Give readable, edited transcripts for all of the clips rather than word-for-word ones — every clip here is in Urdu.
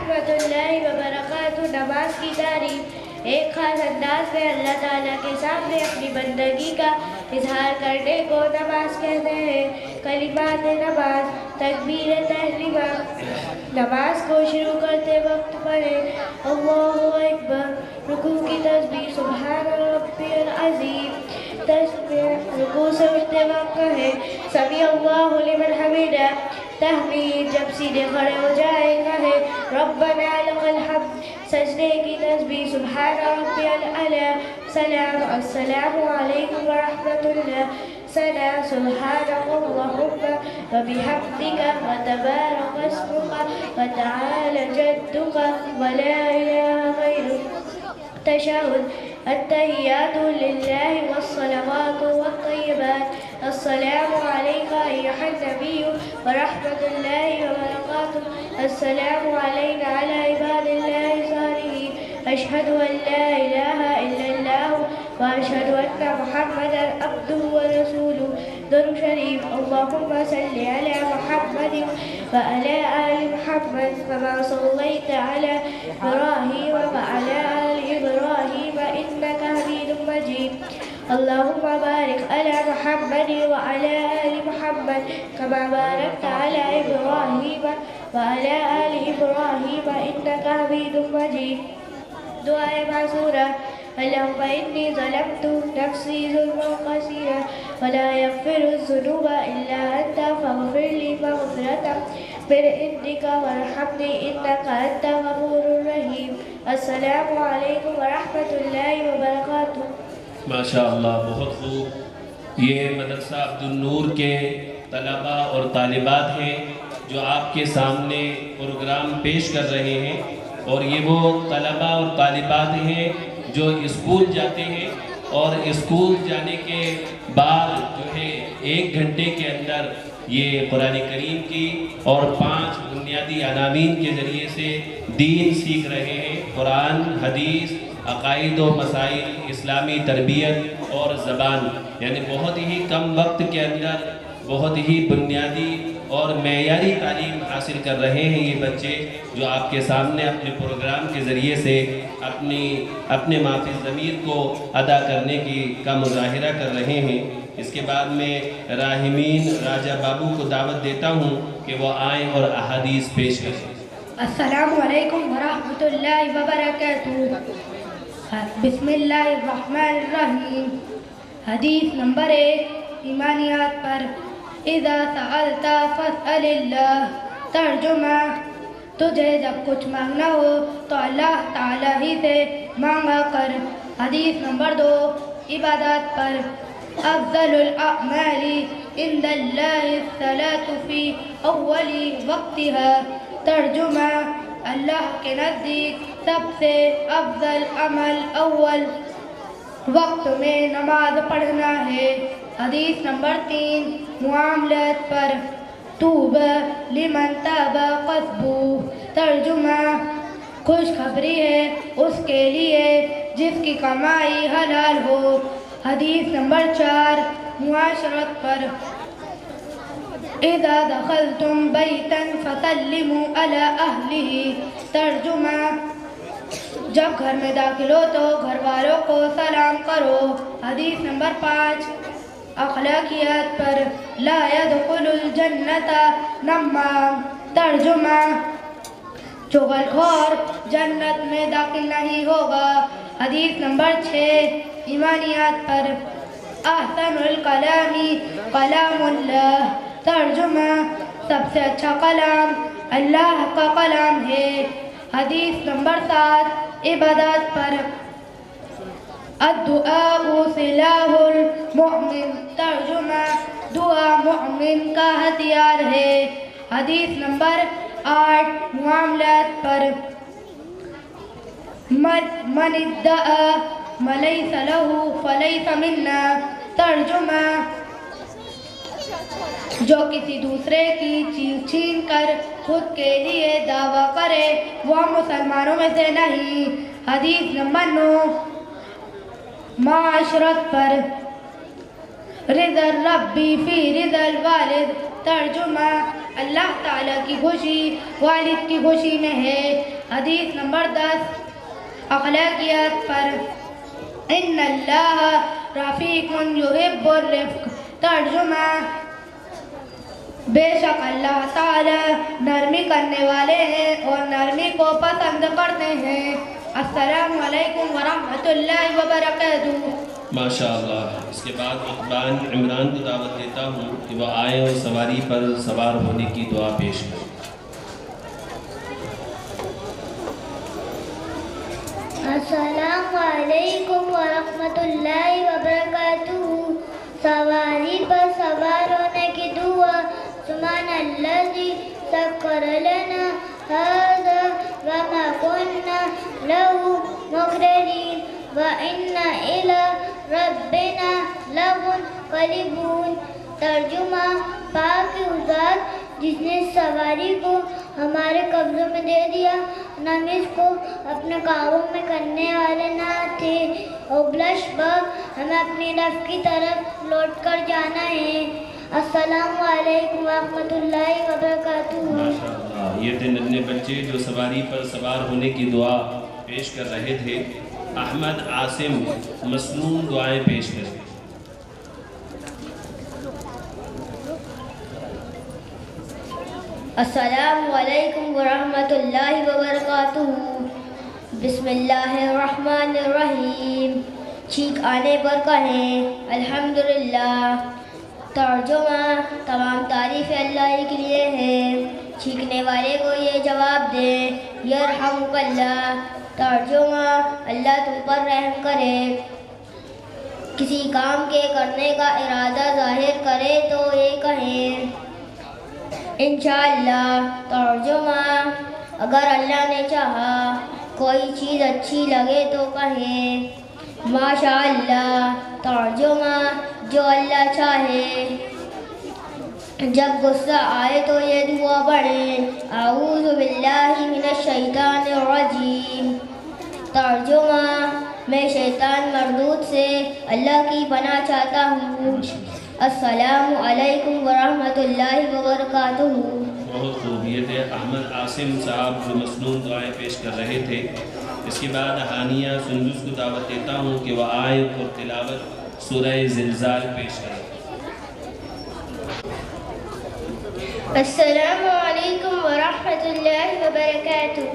ورحمۃ اللہ وبرکاتہ۔ نماز کی تعریف ایک خاص انداز میں اللہ تعالیٰ کے سامنے اپنی بندگی کا اظہار کرنے کو نماز کہتے ہیں۔ کلمات نماز: تکبیر تحریمہ، نماز کو شروع کرتے وقت پڑھیں اللہ اکبر۔ رکوع کی تسبیح سبحان ربی العظیم، تسبیح رکوع سے اٹھتے وقت کہیں سمیع اللہ لمن حمیدہ۔ تحمید جب سیدھے کھڑے ہو جائیں کہیں ربنا لک الحمد۔ سجدے کی تسبیح سبحان ربی الاعلی۔ سلام السلام علیکم ورحمۃ اللہ۔ ثنا سبحانک اللہم وبحمدک وتبارک اسمک وتعالی جدک ولا الہ غیرک۔ تشہد: التحیات للہ والصلوات والطیبات۔ السلام علیک ایھا النبی ورحمۃ اللہ وبرکاتہ۔ السلام علینا وعلی عباد اللہ الصالحین۔ اشہد ان لا الہ الا اللہ واشہد ان محمدا عبدہ ورسولہ۔ درود شریف: اللہم صل علی محمد وعلی آل محمد کما صلیت علی ابراہیم وعلی آل ابراہیم انک حمید مجید۔ اللہم بارک علی محمد وعلی آل محمد کما بارکت علی ابراہیم وعلی آل ابراہیم انک حمید مجید۔ دعائے معذورہ: اللہم انی ظلمت نفسی ظلما کثیرا ولا یغفر الذنوب الا انت فاغفر لی مغفرۃ من عندک وارحمنی انک انت الغفور الرحیم۔ السلام علیکم ورحمۃ اللہ وبرکاتہ۔ ماشاء اللہ، بہت خوب۔ یہ مدرسہ عبد النور کے طلباء اور طالبات ہیں جو آپ کے سامنے پروگرام پیش کر رہے ہیں، اور یہ وہ طلباء اور طالبات ہیں جو اسکول جاتے ہیں، اور اسکول جانے کے بعد جو ہے 1 گھنٹے کے اندر یہ قرآن کریم کی اور 5 بنیادی عناوین کے ذریعے سے دین سیکھ رہے ہیں۔ قرآن، حدیث، عقائد و مسائل، اسلامی تربیت اور زبان، یعنی بہت ہی کم وقت کے اندر بہت ہی بنیادی اور معیاری تعلیم حاصل کر رہے ہیں یہ بچے، جو آپ کے سامنے اپنے پروگرام کے ذریعے سے اپنے ما فی الضمیر کو ادا کرنے کا مظاہرہ کر رہے ہیں۔ اس کے بعد میں راحمین راجہ بابو کو دعوت دیتا ہوں کہ وہ آئیں اور احادیث پیش کریں۔ السلام علیکم ورحمۃ اللہ وبرکاتہ۔ بسم اللہ الرحمن الرحیم۔ حدیث نمبر 1، ایمانیات پر۔ اذا سألت فاسأل اللہ۔ ترجمہ: تجھے جب کچھ مانگنا ہو تو اللہ تعالیٰ ہی سے مانگا کر۔ حدیث نمبر 2، عبادات پر۔ افضل الاعمال عند اللہ الصلاۃ فی اول وقتها۔ ترجمہ: اللہ کے نزدیک سب سے افضل عمل اول وقت میں نماز پڑھنا ہے۔ حدیث نمبر 3، معاملات پر۔ طوبی لمن طاب قصبہ۔ ترجمہ: خوشخبری ہے اس کے لیے جس کی کمائی حلال ہو۔ حدیث نمبر 4، معاشرت پر۔ اذا دخلتم بیتا فسلموا علی اہلہ۔ ترجمہ: جب گھر میں داخل ہو تو گھر والوں کو سلام کرو۔ حدیث نمبر 5، اخلاقیات پر۔ لا يدخل الجنۃ نمام۔ ترجمہ: چغل خور جنت میں داخل نہیں ہوگا۔ حدیث نمبر 6، ایمانیات پر۔ احسن الکلام کلام اللہ۔ ترجمہ: سب سے اچھا کلام اللہ کا کلام ہے۔ حدیث نمبر 7، عبادات پر۔ الدعاء سلاح المؤمن۔ ترجمہ: دعا مومن کا ہتھیار ہے۔ حدیث نمبر 8، معاملات پر۔ من ادعا ما لیس لہ فلیس منا۔ ترجمہ: جو کسی دوسرے کی چیز چھین کر خود کے لیے دعویٰ کرے وہ مسلمانوں میں سے نہیں۔ حدیث نمبر 9، معاشرت پر۔ رضا الربی فی رضا الوالد۔ ترجمہ: اللہ تعالیٰ کی خوشی والد کی خوشی میں ہے۔ حدیث نمبر 10 اخلاقیات پر ان اللہ رفیق یحب الرفق. ترجمہ: بے شک اللہ تعالی نرمی کرنے والے ہیں اور نرمی کو پسند کرتے ہیں. السلام علیکم ورحمۃ اللہ وبرکاتہ. ماشاءاللہ. اس کے بعد اقبال عمران کو دعوت دیتا ہوں کہ وہ آئے اور سواری پر سوار ہونے کی دعا پیش کریں. السلام علیکم ورحمۃ اللہ وبرکاتہ. سواری پر سوار ہونے کی دعا. سبحان الذی سخر لنا هذا وما كنا له مقرنین وإنا إلى ربنا لمنقلبون. ترجمہ: پاک ذات جس نے سواری کو ہمارے قبضوں میں دے دیا، ہم اس کو اپنے کاموں میں کرنے والے نہ تھے، اور بلش بگ ہمیں اپنی رب کی طرف لوٹ کر جانا ہے. السلام علیکم ورحمۃ اللہ وبرکاتہ. ماشاءاللہ. یہ تھے ننھے بچے جو سواری پر سوار ہونے کی دعا پیش کر رہے تھے. احمد عاصم مسنون دعائیں پیش کریں. السلام علیکم ورحمۃ اللہ وبرکاتہ. بسم اللہ الرحمن الرحیم. چھینک آنے پر کہیں الحمدللہ. ترجمہ: تمام تعریف اللہ ہی کے لیے ہے، چھینکنے والے کو یہ جواب دیں یرحمک اللہ. ترجمہ: اللہ تم پر رحم کرے. کسی کام کے کرنے کا ارادہ ظاہر کرے تو یہ کہیں انشاءاللہ. ترجمہ: اگر اللہ نے چاہا. کوئی چیز اچھی لگے تو کہیں ماشاءاللہ. ترجمہ: جو اللہ چاہے. جب غصہ آئے تو یہ دعا پڑھیں اعوذ باللہ من الشیطان الرجیم. ترجمہ: میں شیطان مردود سے اللہ کی پناہ چاہتا ہوں. السلام علیکم ورحمۃ اللہ وبرکاتہ. بہت خوب. یہ تھے احمد عاصم صاحب جو مسنون دعائیں پیش کر رہے تھے. اس کے بعد ہانیہ سندس کو دعوت دیتا ہوں کہ وہ آئیں اور تلاوت سورہ زلزال پیش کریں. السلام علیکم ورحمۃ اللہ وبرکاتہ.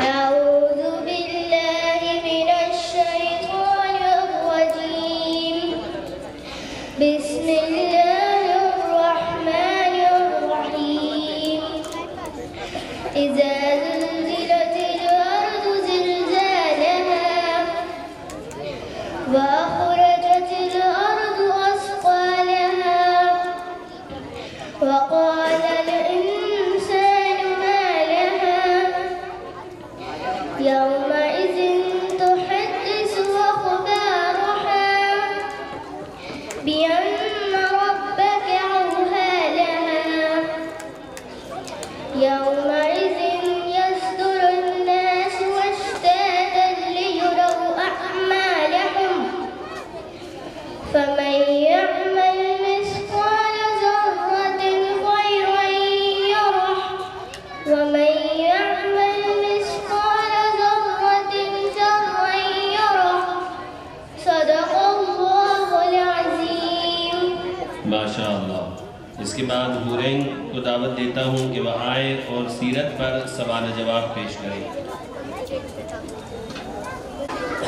اعوذ باللہ من الشیطان الرجیم. بسم اللہ الرحمن الرحیم. اذا زلزلت الارض زلزالها واخرجت الارض اثقالها وقال الانسان ما لها يومئذ تحدث اخبارها بأن ربك أوحى لها يومئذ يصدر الناس أشتاتا ليروا أعمالهم فمن يعمل مثقال ذرة خيرا يره ومن يعمل مثقال ذرة شرا يره. صدق اللہ العظیم. ماشاءاللہ. اس کے بعد حورین کو دعوت دیتا ہوں کہ وہ آئیں اور سیرت پر سوال جواب پیش کریں.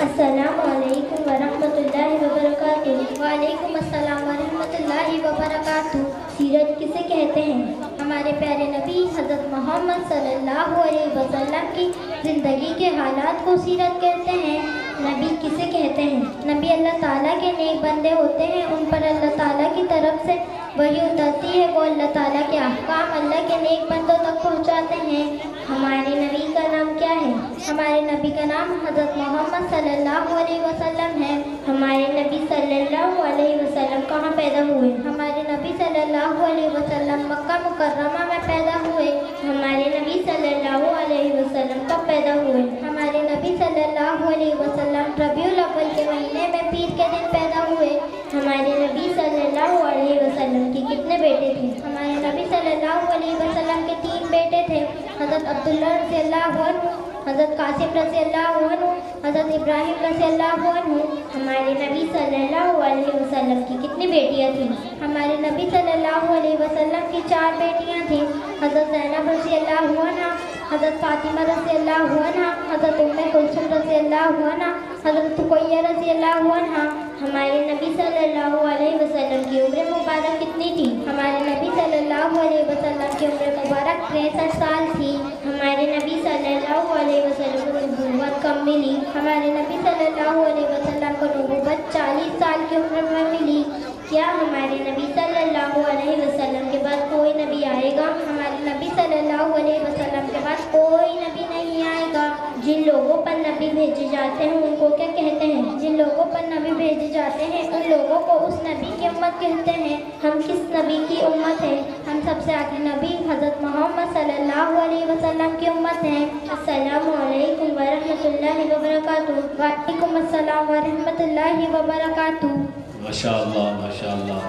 السلام علیکم ورحمۃ اللہ وبرکاتہ. وعلیکم السلام ورحمۃ اللہ وبرکاتہ. سیرت کسے کہتے ہیں؟ ہمارے پیارے نبی حضرت محمد صلی اللہ علیہ وسلم کی زندگی کے حالات کو سیرت کہتے ہیں. نبی کسے کہتے ہیں؟ نبی اللہ تعالیٰ کے نیک بندے ہوتے ہیں، ان پر اللہ تعالیٰ کی طرف سے وحی اترتی ہے، وہ اللہ تعالیٰ کے احکام اللہ کے نیک بندوں تک پہنچاتے ہیں. ہمارے نبی کا نام کیا ہے؟ ہمارے نبی کا نام حضرت محمد صلی اللہ علیہ وسلم ہے. ہمارے نبی صلی اللہ علیہ وسلم کہاں پیدا ہوئے؟ ہمارے نبی صلی اللہ علیہ وسلم مکہ مکرمہ میں پیدا ہوئے. ہمارے نبی صلی اللہ علیہ وسلم کب پیدا ہوئے؟ ہمارے نبی صلی اللہ علیہ وسلم ربیع الاول کے مہینے میں پیر کے دن پیدا ہوئے. ہمارے نبی صلی اللہ علیہ وسلم کے کتنے بیٹے تھے؟ ہمارے نبی صلی اللہ علیہ وسلم کے 3 بیٹے تھے. حضرت عبداللہ رضی اللہ عنہ، حضرت قاسم رضی اللہ عنہ، حضرت ابراہیم رضی اللہ عنہ۔ ہمارے نبی صلی اللہ علیہ وسلم کی کتنی بیٹیاں تھیں؟ ہمارے نبی صلی اللہ علیہ وسلم کی 4 بیٹیاں تھیں، حضرت زینب رضی اللہ عنہ، حضرت فاطمہ رضی اللہ عنہ، حضرت ام کلثوم رضی اللہ عنہ، حضرت رقیہ رضی اللہ عنہ۔ ہمارے نبی صلی اللہ علیہ وسلم کی عمر مبارک کتنی تھی؟ ہمارے نبی صلی اللہ علیہ وسلم کی عمر مبارک 63 سال تھی۔ ہمارے نبی صلی اللہ علیہ وسلم کو نبوت کب ملی؟ ہمارے نبی صلی اللہ علیہ وسلم کو نبوت 40 سال کی عمر میں ملی۔ کیا ہمارے نبی صلی اللہ علیہ وسلم کے بعد کوئی نبی آئے گا؟ ہمارے نبی صلی اللہ علیہ وسلم کے بعد کوئی نبی نہیں آئے گا۔ جن لوگوں پر نبی بھیجے جاتے ہیں ان کو کیا کہتے ہیں؟ جن لوگوں پر نبی بھیجے جاتے ہیں ان لوگوں کو اس نبی کی امت کہتے ہیں۔ ہم کس نبی کی امت ہیں؟ ہم سب سے آخری نبی حضرت محمد صلی اللہ علیہ وسلم کی امت ہیں۔ السلام علیکم ورحمۃ اللہ وبرکاتہ۔ وعلیکم السلام ورحمۃ اللہ وبرکاتہ۔ ماشاءاللہ ماشاءاللہ،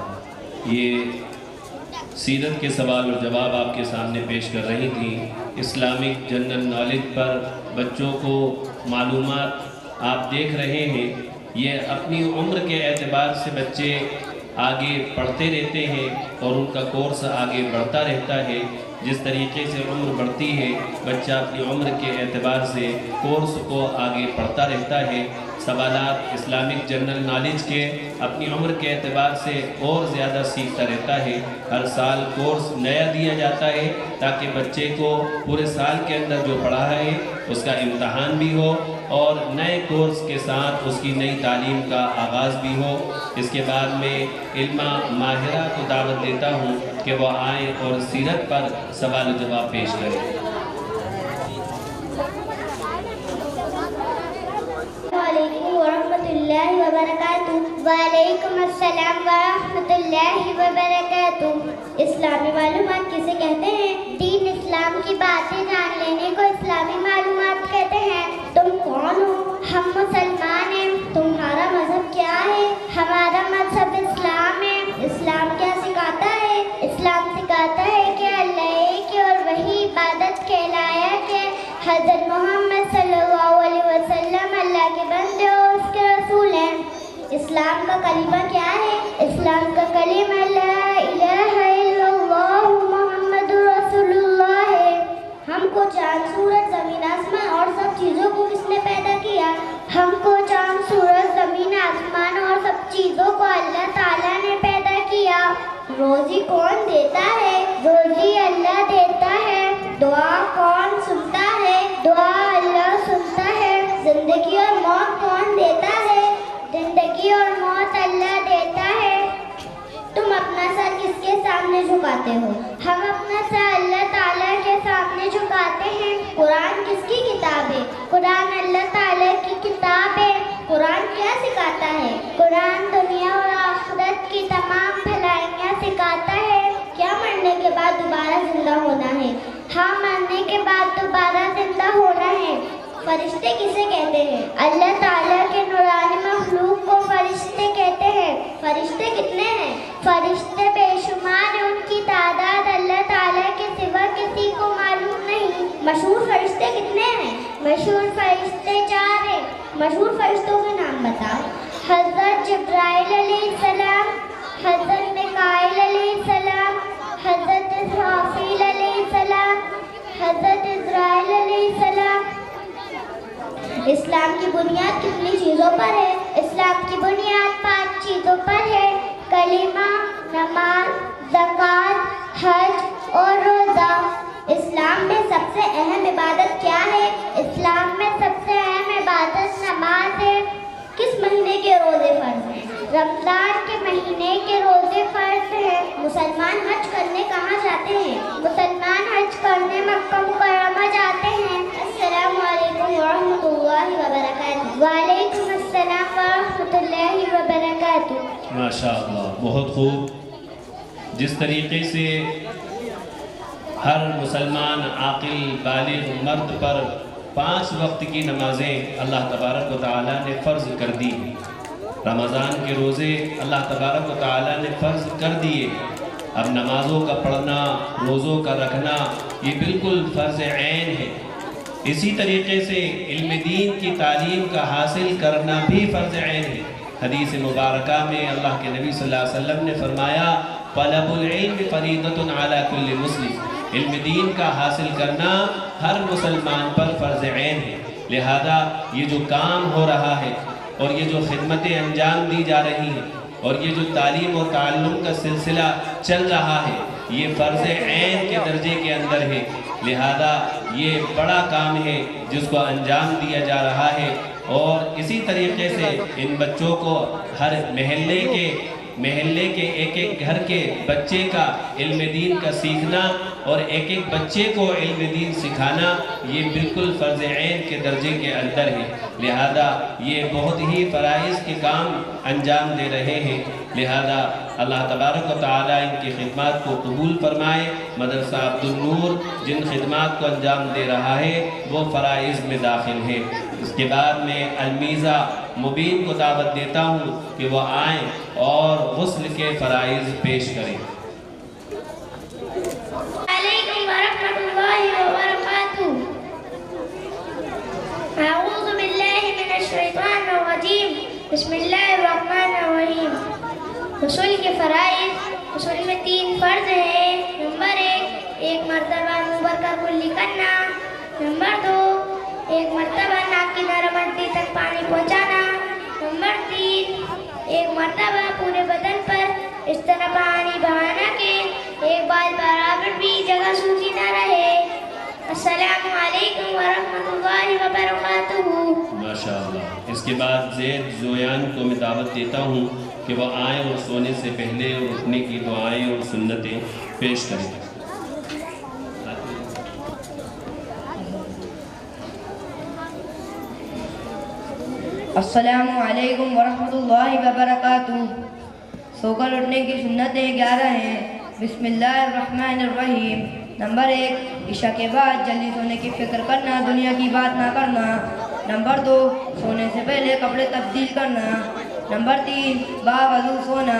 یہ سیرت کے سوال اور جواب آپ کے سامنے پیش کر رہی تھیں۔ اسلامک جنرل نالج پر بچوں کو معلومات آپ دیکھ رہے ہیں۔ یہ اپنی عمر کے اعتبار سے بچے آگے پڑھتے رہتے ہیں اور ان کا کورس آگے بڑھتا رہتا ہے۔ جس طریقے سے عمر بڑھتی ہے بچہ اپنی عمر کے اعتبار سے کورس کو آگے پڑھتا رہتا ہے۔ سوالات اسلامک جنرل نالج کے اپنی عمر کے اعتبار سے اور زیادہ سیکھتا رہتا ہے۔ ہر سال کورس نیا دیا جاتا ہے تاکہ بچے کو پورے سال کے اندر جو پڑھا ہے اس کا امتحان بھی ہو اور نئے کورس کے ساتھ اس کی نئی تعلیم کا آغاز بھی ہو۔ اس کے بعد میں علمہ ماہرہ کو دعوت دیتا ہوں کہ وہ آئیں اور سیرت پر سوال و جواب پیش کریں۔ وعلیکم ورحمۃ اللہ وبرکاتہ۔ وعلیکم السلام ورحمۃ اللہ وبرکاتہ۔ اسلامی معلومات کسے کہتے ہیں؟ دین اسلام کی باتیں جان لینے کو اسلامی معلومات کہتے ہیں۔ تم کون ہو؟ ہم مسلمان ہیں۔ تمہارا مذہب کیا ہے؟ ہمارا مذہب اسلام ہے۔ اسلام کیا سکھاتا ہے؟ اسلام سکھاتا ہے کہ اللہ ایک ہے اور وہی عبادت کے لائق ہے۔ حضرت محمد صلی اللہ علیہ وسلم اللہ کے بندے اور اس کے رسول ہیں۔ اسلام کا کلمہ کیا ہے؟ اسلام کا کلمہ لا الہ الا اللہ محمد رسول اللہ ہے۔ ہم کو چاند سورج زمین آسمان اور سب چیزوں کو کس نے پیدا کیا؟ ہم کو چاند سورج زمین آسمان اور سب چیزوں کو اللہ تعالیٰ نے پیدا کیا۔ روزی کون دیتا ہے؟ روزی اللہ دیتا ہے۔ دعا کون سنتا ہے؟ دعا اللہ سنتا ہے۔ زندگی اور موت کون دیتا ہے؟ زندگی اور موت اللہ دیتا ہے۔ تم اپنا سر کس کے سامنے جھکاتے ہو؟ ہم اپنا سر اللہ تعالیٰ کے سامنے جھکاتے ہیں۔ قرآن کس کی کتاب ہے؟ قرآن اللہ تعالیٰ کی کتاب ہے۔ قرآن کیا سکھاتا ہے؟ قرآن دنیا اور آخرت کی تمام بھلائیاں سکھاتا ہے۔ کیا مرنے کے بعد دوبارہ زندہ ہونا ہے؟ ہاں، مرنے کے بعد دوبارہ زندہ ہونا ہے۔ فرشتے کسے کہتے ہیں؟ اللہ تعالیٰ کے نورانی مخلوق کو فرشتے کہتے ہیں۔ فرشتے کتنے ہیں؟ فرشتے بے شمار ہیں، ان کی تعداد اللہ تعالیٰ کے سوا کسی کو معلوم نہیں۔ مشہور فرشتے کتنے ہیں؟ مشہور فرشتے 4 ہیں۔ مشہور فرشتوں کے نام بتاؤ۔ حضرت جبرائیل علیہ السلام، حضرت میکائیل علیہ السلام، حضرت اسرافیل علیہ السلام، حضرت اسرائیل علیہ السلام۔ اسلام کی بنیاد کتنی چیزوں پر ہے؟ اسلام کی بنیاد 5 چیزوں پر ہے: کلمہ، نماز، زکوٰۃ، حج اور روزہ۔ اسلام میں سب سے اہم عبادت کیا ہے؟ اسلام میں سب سے اہم عبادت نماز ہے۔ کس مہینے کے روزے فرض ہیں؟ رمضان کے مہینے کے روزے فرض ہیں۔ مسلمان حج کرنے کہاں جاتے ہیں؟ مسلمان حج کرنے مکہ مکرمہ جاتے ہیں۔ السلام علیکم ورحمۃ اللہ وبرکاتہ۔ وعلیکم السلام ورحمۃ اللہ وبرکاتہ۔ ماشاءاللہ، بہت خوب۔ جس طریقے سے ہر مسلمان عاقل بالغ مرد پر 5 وقت کی نمازیں اللہ تبارک و تعالیٰ نے فرض کر دی ہیں، رمضان کے روزے اللہ تبارک و تعالیٰ نے فرض کر دیے، اب نمازوں کا پڑھنا، روزوں کا رکھنا یہ بالکل فرض عین ہے۔ اسی طریقے سے علم دین کی تعلیم کا حاصل کرنا بھی فرض عین ہے۔ حدیث مبارکہ میں اللہ کے نبی صلی اللہ علیہ وسلم نے فرمایا طلب العلم فریضۃ علی کل مسلم، علم دین کا حاصل کرنا ہر مسلمان پر فرض عین ہے۔ لہذا یہ جو کام ہو رہا ہے اور یہ جو خدمتیں انجام دی جا رہی ہیں اور یہ جو تعلیم و تعلم کا سلسلہ چل رہا ہے یہ فرض عین کے درجے کے اندر ہے۔ لہذا یہ بڑا کام ہے جس کو انجام دیا جا رہا ہے، اور اسی طریقے سے ان بچوں کو ہر محلے کے ایک ایک گھر کے بچے کا علم دین کا سیکھنا اور ایک ایک بچے کو علم دین سکھانا یہ بالکل فرض عین کے درجے کے اندر ہے۔ لہذا یہ بہت ہی فرائض کے کام انجام دے رہے ہیں۔ لہذا اللہ تبارک و تعالیٰ ان کی خدمات کو قبول فرمائے۔ مدرسہ عبد النور جن خدمات کو انجام دے رہا ہے وہ فرائض میں داخل ہے۔ اس کے بعد میں المیزہ مبین کو دعوت دیتا ہوں کہ وہ آئیں اور غسل کے فرائض پیش کریں۔ علیکم ورحمۃ اللہ وبرکاتہ۔ اعوذ باللہ من الشیطان الرجیم، بسم اللہ الرحمن الرحیم۔ غسل کے فرائض، غسل میں 3 فرض ہیں۔ نمبر 1 ایک مرتبہ منہ کا کلی کرنا۔ نمبر 2 ایک مرتبہ ناک کی نرم ہڈی تک پانی پہنچانا۔ نمبر 3 ایک مرتبہ پورے بدن پر اس طرح پانی بہانا کہ ایک بال برابر بھی جگہ سوکھی نہ رہے۔ السلام علیکم ورحمۃ اللہ وبرکاتہ۔ ماشاءاللہ۔ اس کے بعد زید زویان کو میں دعوت دیتا ہوں کہ وہ آئیں اور سونے سے پہلے اور اٹھنے کی دعائیں اور سنتیں پیش کریں۔ السلام علیکم ورحمۃ اللہ وبرکاتہ۔ سو کر اٹھنے کی سنتیں 11 ہیں۔ بسم اللہ الرحمن الرحیم۔ نمبر 1 عشاء کے بعد جلدی سونے کی فکر کرنا، دنیا کی بات نہ کرنا۔ نمبر 2 سونے سے پہلے کپڑے تبدیل کرنا۔ نمبر 3 باوضو سونا۔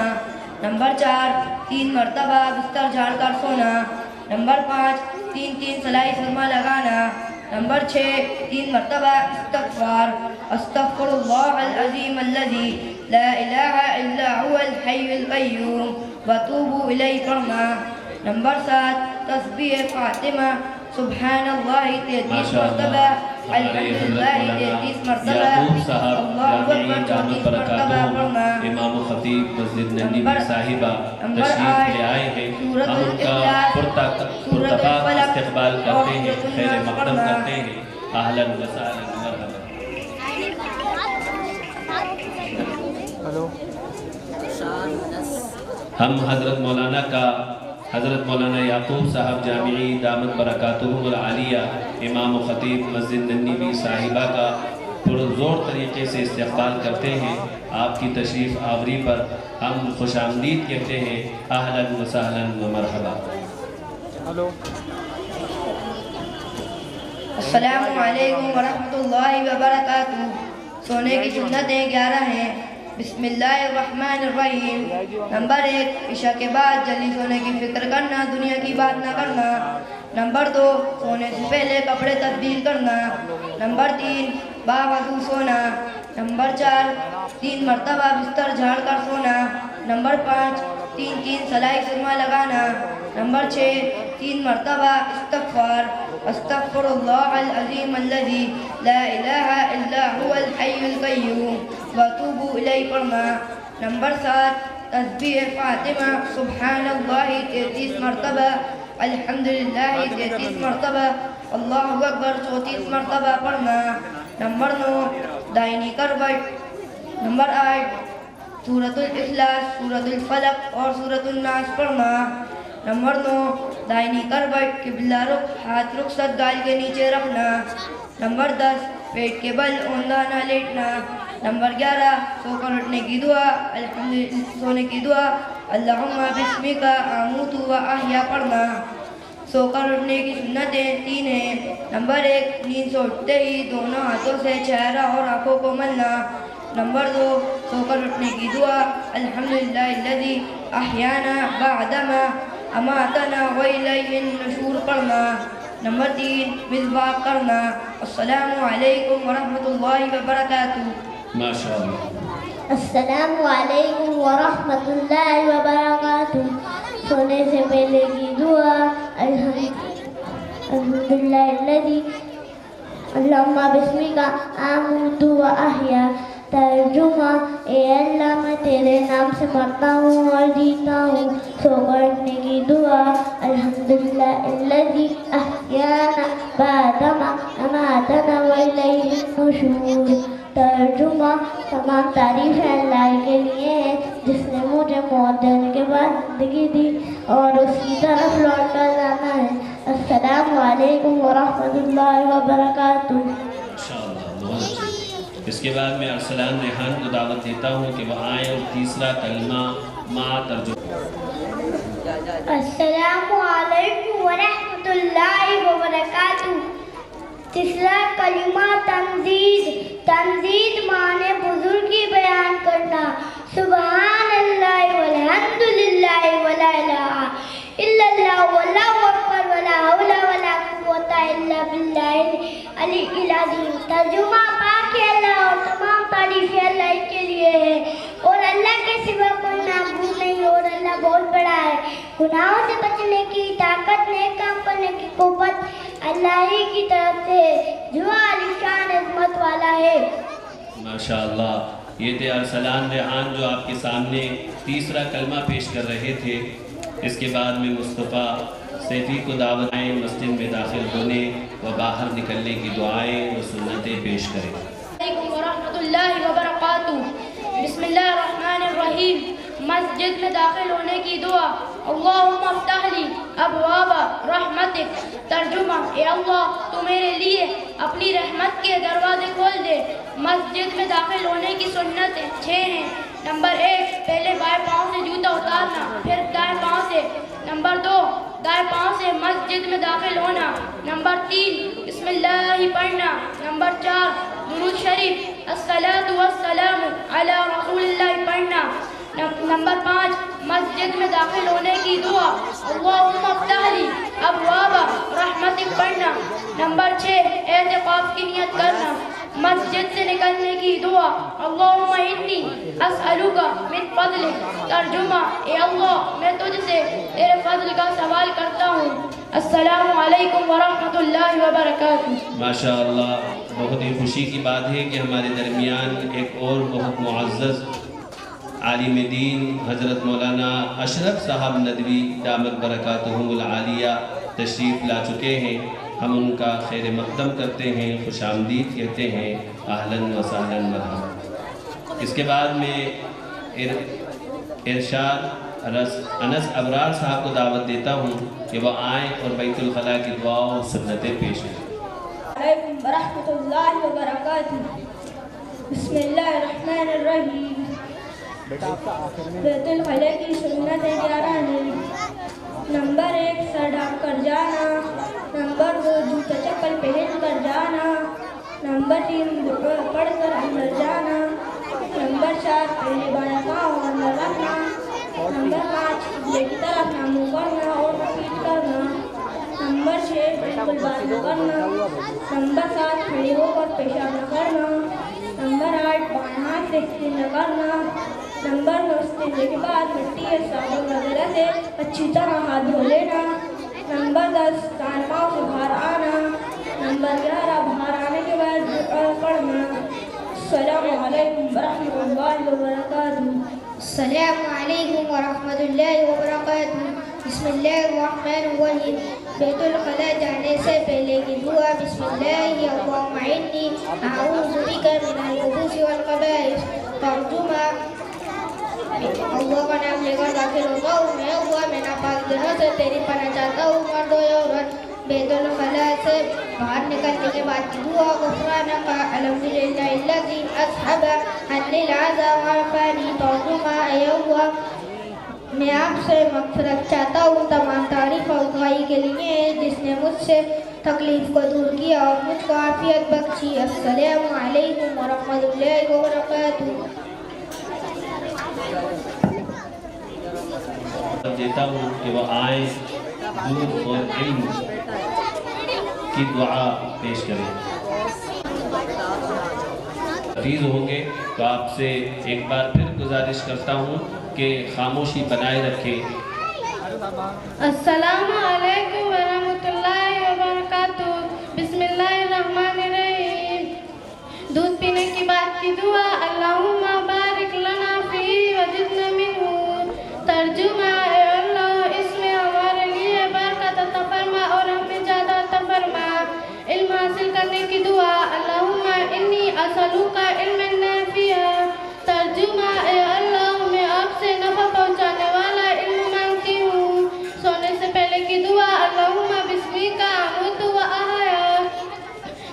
نمبر 4 3 مرتبہ بستر جھاڑ کر سونا۔ نمبر 5 3 سلائی سرما لگانا۔ نمبر 6 3 مرتبہ استغفار، استغفر اللہ العظیم الذی لا الہ الا هو الحی القیوم واتوب الیہ پڑھنا۔ نمبر 7 تسبیح فاطمہ، سبحان اللہ 33 مرتبہ، الحمدللہ 33 مرتبہ، اللہ اکبر 34 مرتبہ پڑھنا۔ امام و خطیب مسجد ننی صاحبہ تشریف لے آئے ہیں، ہم ان کا پرتپاک استقبال کرتے ہیں، خیر مقدم کرتے ہیں۔ اہلا و سہلا مرحبا۔ ہم حضرت مولانا یعقوب صاحب جامعی دامت برکاتہم العالیہ امام و خطیب مسجد ننی صاحبہ کا پرزور طریقے سے استقبال کرتے ہیں۔ آپ کی تشریف آوری پر ہم خوش آمدید کہتے ہیں، اہلا و سہلا و مرحبا۔ السلام علیکم ورحمۃ اللہ وبرکاتہ۔ سونے کی سنتیں 11 ہیں۔ بسم اللہ الرحمن الرحیم۔ نمبر 1 عشاء کے بعد جلدی سونے کی فکر کرنا، دنیا کی بات نہ کرنا۔ نمبر 2 سونے سے پہلے کپڑے تبدیل کرنا۔ نمبر 3 باوضو سونا۔ نمبر 4 3 مرتبہ بستر جھاڑ کر سونا۔ نمبر 5 3 سلائی سرما لگانا۔ نمبر 6 3 مرتبہ استغفار، استغفر اللہ العظیم الذی لا الہ الا هو الحی القیوم واتوب الیہ پڑھنا۔ نمبر 7 تسبیح فاطمہ، سبحان اللہ 33 مرتبہ، الحمدللہ 33 مرتبہ، اللہ اکبر 34 مرتبہ پڑھنا۔ نمبر 9 دائنی کروٹ۔ نمبر 8 سورۃ الاخلاص، سورۃ الفلق اور سورۃ الناس پڑھنا۔ نمبر 9 دائنی کروٹ، قبلہ رخ، ہاتھ رخصت گال کے نیچے رکھنا۔ نمبر 10 پیٹ کے بل اوندھا نہ لیٹنا۔ نمبر 11 سو کر اٹھنے کی دعا، سونے کی دعا، اللہم بسمک اموت و احیا پڑھنا۔ سو کر اٹھنے کی سنتیں 3 ہیں۔ نمبر 1 نیند سے اٹھتے ہی دونوں ہاتھوں سے چہرہ اور آنکھوں کو ملنا۔ نمبر 2 سو کر اٹھنے کی دعا، الحمدللہ الذی احیانا بعدما اماتنا وإلیہ النشور پڑھنا. نمبر 3 مسواک کرنا. السلام علیکم ورحمۃ اللہ وبرکاتہ. ماشاء اللہ. السلام علیکم ورحمۃ اللہ وبرکاتہ. سونے سے پہلے کی دعا. الحمدللہ الذی اللہم بسمک آمنت و احیا. ترجمہ اے اللہ میں تیرے نام سے مرتا ہوں اور جیتا ہوں. سو کرنے کی دعا. الحمدللہ الذی احیانا بعدما اماتنا والیہ النشور. ترجمہ تمام تعریفیں اللہ کے لیے ہیں جس نے مجھے موت دینے کے بعد زندگی دی اور اس کی طرف لوٹ کر جانا ہے. السلام علیکم ورحمۃ اللہ وبرکاتہ. ماشاءاللہ بہت اچھا. اس کے بعد میں ارسلان ریحان کو دعوت دیتا ہوں کہ وہ آئیں اور تیسرا کلمہ مع ترجمہ. السلام علیکم ورحمۃ اللہ وبرکاتہ. تیسرا کلمہ تمجید. تمجید معنی بزرگی بیان کرنا. سبحان اللہ والحمدللہ ولا الہ الا اللہ واللہ اکبر ولا حول ولا قوت الا باللہ العلی العظیم. ترجمہ پاک اللہ اور تمام تعریفیں اللہ کے لیے ہے اور اللہ کے سوا کوئی معبود نہیں اور اللہ بہت بڑا ہے. گناہوں سے بچنے کی طاقت، نیک کام کرنے کی قوت اللہ ہی کی طرف سے جو عالی شان عظمت والا ہے. ماشاءاللہ. یہ تھے ارسلان ریحان جو آپ کے سامنے تیسرا کلمہ پیش کر رہے تھے. اس کے بعد میں مصطفیٰ سیفی کو دعوت آئیں مسجد میں داخل ہونے و باہر نکلنے کی دعائیں و سنتیں پیش کریں. علیکم ورحمۃ اللہ وبرکاتہ. بسم اللہ الرحمن الرحیم. مسجد میں داخل ہونے کی دعا. اللہم افتح لی ابواب رحمتک. ترجمہ اے اللہ تو میرے لیے اپنی رحمت کے دروازے کھول دے. مسجد میں داخل ہونے کی سنتیں 6 ہیں. نمبر 1 پہلے بائیں پاؤں سے جوتا اتارنا پھر دائیں پاؤں سے. نمبر 2 دائیں پاؤں سے مسجد میں داخل ہونا. نمبر 3 بسم اللہ پڑھنا. نمبر 4 درود شریف الصلاۃ والسلام علی رسول اللہ پڑھنا. نمبر 5 مسجد میں داخل ہونے کی دعا. اللہم افتح لی ابواب رحمتک پڑھنا. نمبر 6 اعتکاف کی نیت کرنا. مسجد سے نکلنے کی دعا. اللہم انی اسألک من فضلک. ترجمہ اے اللہ میں تجھ سے تیرے فضل کا سوال کرتا ہوں. السلام علیکم ورحمۃ اللہ وبرکاتہ. ماشاءاللہ. بہت ہی خوشی کی بات ہے کہ ہمارے درمیان ایک اور بہت معزز عالم دین حضرت مولانا اشرف صاحب ندوی دامت برکاتہم العالیہ تشریف لا چکے ہیں. ہم ان کا خیر مقدم کرتے ہیں، خوش آمدید کہتے ہیں. اہلاً و سہلاً مرحبا. اس کے بعد میں ارشاد انس ابرار صاحب کو دعوت دیتا ہوں کہ وہ آئیں اور بیت الخلاء کی دعا و سنتیں پیش کریں. علیکم ورحمۃ اللہ وبرکاتہ. بسم اللہ الرحمن الرحیم. بیت الخلاء کی سنتیں 11 ہیں. نمبر 1 سر ڈھانپ کر جانا. نمبر 2 جوتا چپل پہن کر جانا. نمبر 3 دعا پڑھ کر اندر جانا. نمبر 4 پہلے بایاں پاؤں اندر رکھنا. نمبر 5 قبلے کی طرف نہ منہ کرنا اور رپیٹ کرنا. نمبر 6 بالکل بات نہ کرنا. نمبر 7 کھڑے ہو کر پیشاب نہ کرنا. نمبر 8 بائیں ہاتھ سے استنجا کرنا. نمبر 9 استنجے کے بعد مٹی یا صابن وغیرہ سے اچھی طرح ہاتھ دھو لینا. نمبر 10 دائیں پاؤں سے باہر آنا. نمبر 11 باہر آنے کے بعد دعا پڑھنا. السلام علیکم ورحمۃ اللہ وبرکاتہ. السلام علیکم ورحمۃ اللہ وبرکاتہ. بسم اللہ الرحمن الرحیم. بیت الخلاء جانے سے پہلے کی دعا. بسم اللہ اللہم انی اعوذ بک من الخبث والخبائث. ترجمہ اللہ کا نام لے کر داخل ہوتا ہوں میں اللہ میں ناپاک دنوں سے تیری پناہ چاہتا ہوں مرد یا عورت. بیت الخلاء سے باہر نکلنے کے بعد کی دعا. غفرانک الحمدللہ الذی اذھب عنی العذا وعافانی. ترجمہ اے اللہ میں آپ سے مغفرت چاہتا ہوں تمام تعریف اور دعائی کے لیے جس نے مجھ سے تکلیف کو دور کیا اور مجھ کو عافیت بخشی. السلام علیکم ورحمۃ اللہ وبرکاتہ. دیتا ہوں کہ وہ آئیں دودھ اور علم کی دعا پیش کریں. حفیظ ہوں گے تو آپ سے ایک بار پھر گزارش کرتا ہوں کہ خاموشی بنائے رکھیں. السلام علیکم ورحمۃ اللہ وبرکاتہ. بسم اللہ الرحمن الرحیم. دودھ پینے کی بات کی دعا. اللہم بارک لنا فی وزدنا منہ. ترجمہ: اے اللہ اس میں ہمارے لیے برکت عطا فرما اور ہمیں زیادہ عطا فرما. علم حاصل کرنے کی دعا. اللہم انی اسألوک علما نافعا. ترجمہ: اے اللہ میں آپ سے نفع پہنچانے والا علم مانگتی ہوں. سونے سے پہلے کی دعا. اللہم بسمک اموت و احیا.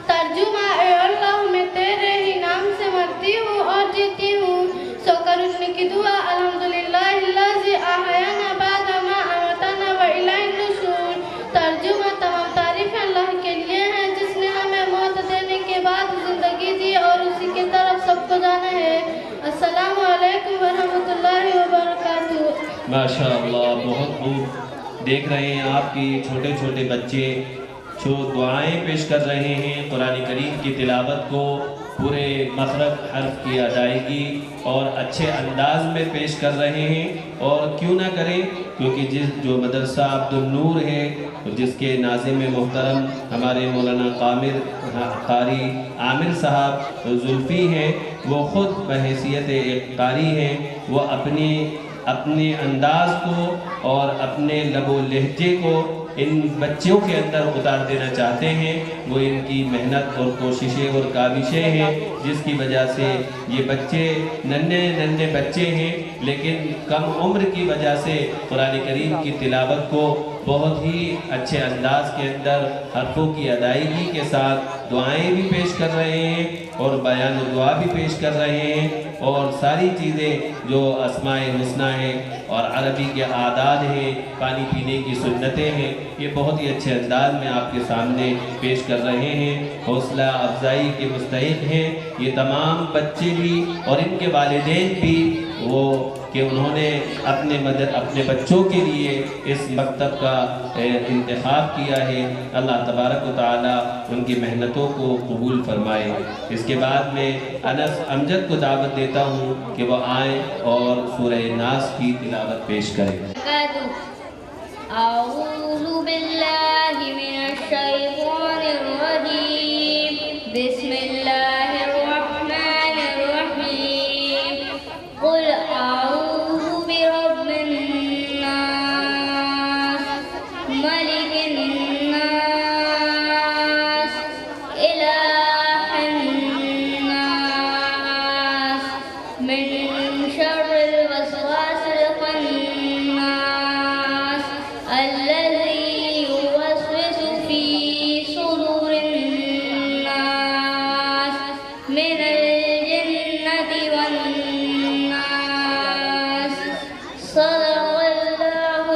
ترجمہ: اے اللہ میں تیرے ہی نام سے مرتی ہوں اور جیتی ہوں. سو کر اٹھنے کی دعا. الحمدللہ الذی احیانا بعد ما اماتنا و الیہ النشور. ترجمہ: تمام تعریفیں اللہ کے لیے ہیں جس نے ہمیں موت دینے کے بعد زندگی دی اور اسی کی طرف سب کو جانا ہے. السلام علیکم ورحمۃ اللہ وبرکاتہ. ماشاء اللہ، بہت خوب. دیکھ رہے ہیں آپ کی چھوٹے چھوٹے بچے جو دعائیں پیش کر رہے ہیں، قرآن کریم کی تلاوت کو پورے مخرج حرف کی ادائیگی اور اچھے انداز میں پیش کر رہے ہیں. اور کیوں نہ کریں، کیونکہ جو مدرسہ عبد النور ہے، جس کے ناظم محترم ہمارے مولانا قاری عامر صاحب زلفی ہیں، وہ خود بحیثیت ایک قاری ہیں. وہ اپنے انداز کو اور اپنے لب و لہجے کو ان بچوں کے اندر اتار دینا چاہتے ہیں. وہ ان کی محنت اور کوششیں اور کاوشیں ہیں جس کی وجہ سے یہ بچے ننھے بچے ہیں، لیکن کم عمر کی وجہ سے قرآن کریم کی تلاوت کو بہت ہی اچھے انداز کے اندر حرفوں کی ادائیگی کے ساتھ دعائیں بھی پیش کر رہے ہیں اور بیان دعا بھی پیش کر رہے ہیں. اور ساری چیزیں جو اسماء الحسنی ہیں اور عربی کے اعداد ہیں، پانی پینے کی سنتیں ہیں، یہ بہت ہی اچھے انداز میں آپ کے سامنے پیش کر رہے ہیں. حوصلہ افزائی کے مستحق ہیں یہ تمام بچے بھی اور ان کے والدین بھی، وہ کہ انہوں نے اپنے بچوں کے لیے اس مکتب کا انتخاب کیا ہے. اللہ تبارک و تعالی ان کی محنتوں کو قبول فرمائے. اس کے بعد میں انس امجد کو دعوت دیتا ہوں کہ وہ آئیں اور سورہ ناس کی تلاوت پیش کریں. اعوذ باللہ من الشیطان الرجیم. بسم اللہ الرحمن الرحیم. قل اعوذ برب الناس ملک الناس الہ الناس من شر الوسواس الخناس الذي يوسوس في صدور الناس من الجنة والناس. صدق اللہ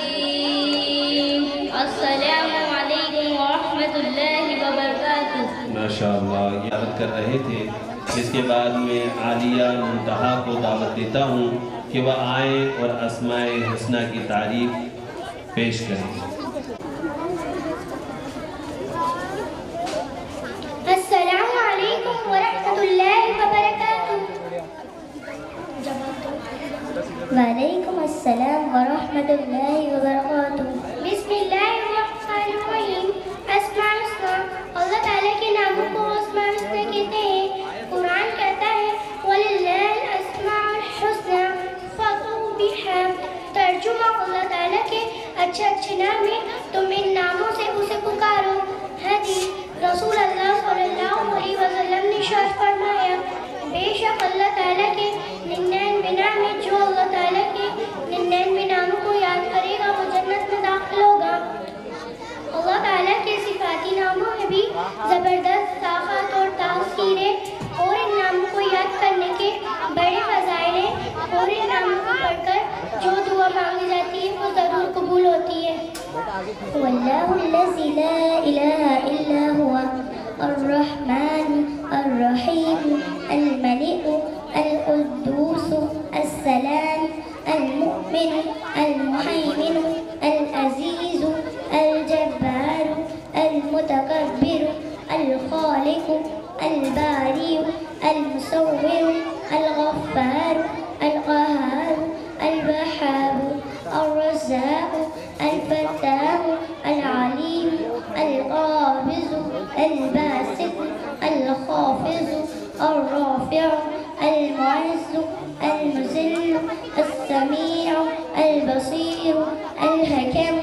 العظیم. السلام علیکم ورحمۃ اللہ وبرکاتہ. ماشاءاللہ، یہ عرض کر رہے تھے. اس کے بعد میں عالیہ منتہا کو دعوت دیتا ہوں کہ وہ آئیں اور اسماء الحسنی کی تعریف پیش کریں. السلام علیکم ورحمۃ اللہ وبرکاتہ. وعلیکم السلام ورحمۃ اللہ وبرکاتہ. بسم اللہ الرحمن الرحیم. اسماء الحسنی، اللہ تعالیٰ کے ناموں کو اسماء الحسنی کہتے ہیں. قرآن کہتا ہے وَلِلَّهِ الْأَسْمَاءُ الْحُسْنَى فَادْعُوهُ بِهَا. ترجمہ: اللہ تعالیٰ کے اچھے نام ہیں، تم ان ناموں سے اسے پکارو. حدیث: رسول اللہ صلی اللہ علیہ وسلم نے ارشاد فرمایا، بے شک اللہ تعالیٰ کے 99 نام ہیں. جو اللہ تعالیٰ کے 99 ناموں کو یاد کرے گا وہ جنت میں داخل ہوگا. اللہ تعالیٰ کے صفاتی ناموں میں بھی زبردست طاقت اور تاثیر ہے اور ان ناموں کو یاد کرنے کے بڑے فضائل ہیں اور ان ناموں کو پڑھ کر جو دعا مانگی جاتی ہے وہ ضرور قبول ہوتی ہے. واللہ الذی لا الہ الا هو الرحمن الرحیم الملک القدوس السلام المؤمن المهيمن العزيز الجبار المتكبر الخالق البارئ المصور الغفار القهار الوهاب الرزاق الفتاح العليم القابض الباسط الخافض الرافع المعز المذل السميع البصير الحكم